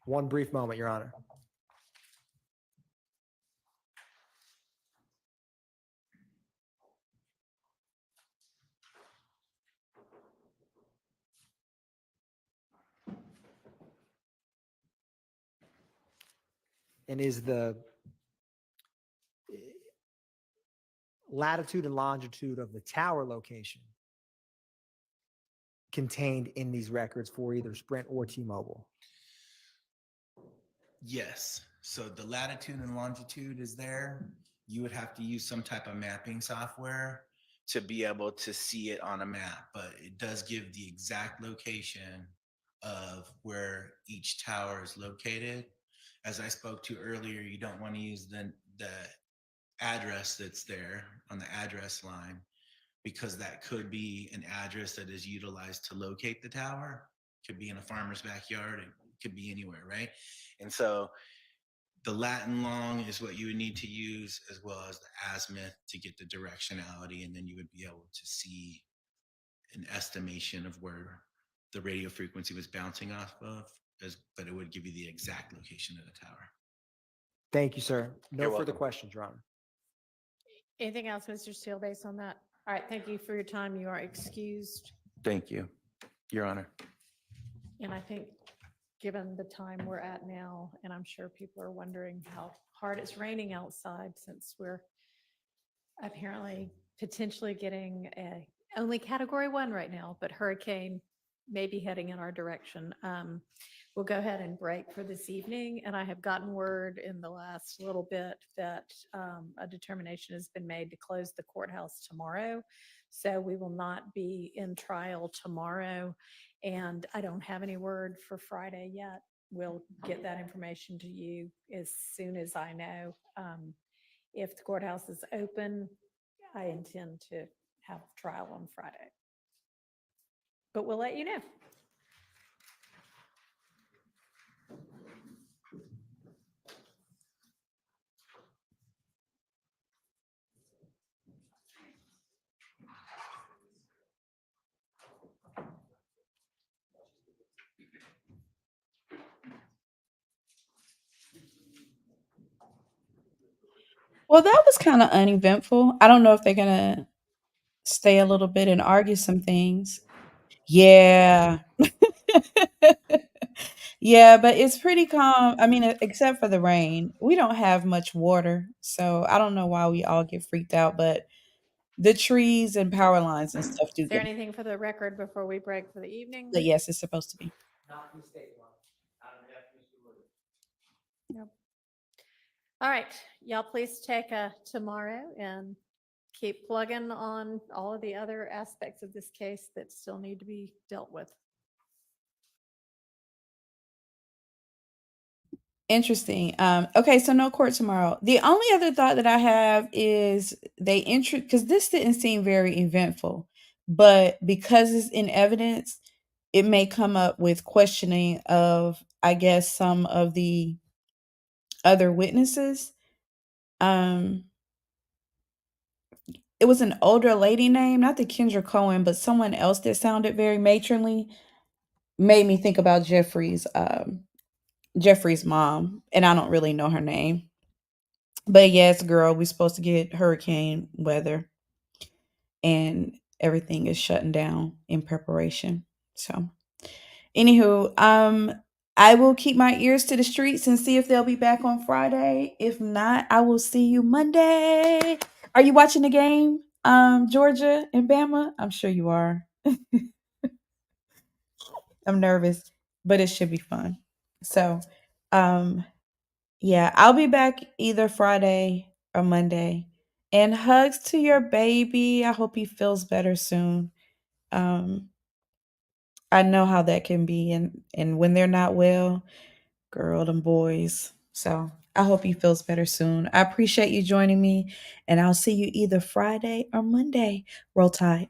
One brief moment, Your Honor. And is the latitude and longitude of the tower location contained in these records for either Sprint or T-Mobile? Yes. So the latitude and longitude is there. You would have to use some type of mapping software to be able to see it on a map, but it does give the exact location of where each tower is located. As I spoke to earlier, you don't want to use the address that's there on the address line, because that could be an address that is utilized to locate the tower. It could be in a farmer's backyard. It could be anywhere, right? And so the lat and long is what you would need to use, as well as the azimuth to get the directionality, and then you would be able to see an estimation of where the radio frequency was bouncing off of, but it would give you the exact location of the tower. Thank you, sir. No You're further welcome. questions, Your Honor. Anything else, Mr. Steele, based on that? All right, thank you for your time. You are excused. Thank you, Your Honor. And I think, given the time we're at now, and I'm sure people are wondering how hard it's raining outside, since we're apparently potentially getting a only category 1 right now, but hurricane may be heading in our direction. We'll go ahead and break for this evening. And I have gotten word in the last little bit that a determination has been made to close the courthouse tomorrow. So we will not be in trial tomorrow. And I don't have any word for Friday yet. We'll get that information to you as soon as I know. If the courthouse is open, I intend to have trial on Friday. But we'll let you know. Well, that was kind of uneventful. I don't know if they're gonna stay a little bit and argue some things. Yeah. Yeah, but it's pretty calm. I mean, except for the rain. We don't have much water, so I don't know why we all get freaked out, but the trees and power lines and stuff do Is there get. anything for the record before we break for the evening? But yes, it's supposed to be. Not mistake, Your Honor. Nope. All right, y'all please take a tomorrow and keep plugging on all of the other aspects of this case that still need to be dealt with. Interesting. Okay, so no court tomorrow. The only other thought that I have is they because this didn't seem very eventful, but because it's in evidence, it may come up with questioning of, I guess, some of the other witnesses. Um, it was an older lady name, not the Kendra Cohen, but someone else that sounded very matronly, made me think about Jeffrey's mom, and I don't really know her name. But yes, girl, we're supposed to get hurricane weather, and everything is shutting down in preparation. So, anywho, I will keep my ears to the streets and see if they'll be back on Friday. If not, I will see you Monday. Are you watching the game? Georgia and Bama? I'm sure you are. I'm nervous, but it should be fun. So, um, yeah, I'll be back either Friday or Monday. And hugs to your baby. I hope he feels better soon. Um, I know how that can be, and when they're not well, girl, them boys. So I hope he feels better soon. I appreciate you joining me, and I'll see you either Friday or Monday. Roll Tide.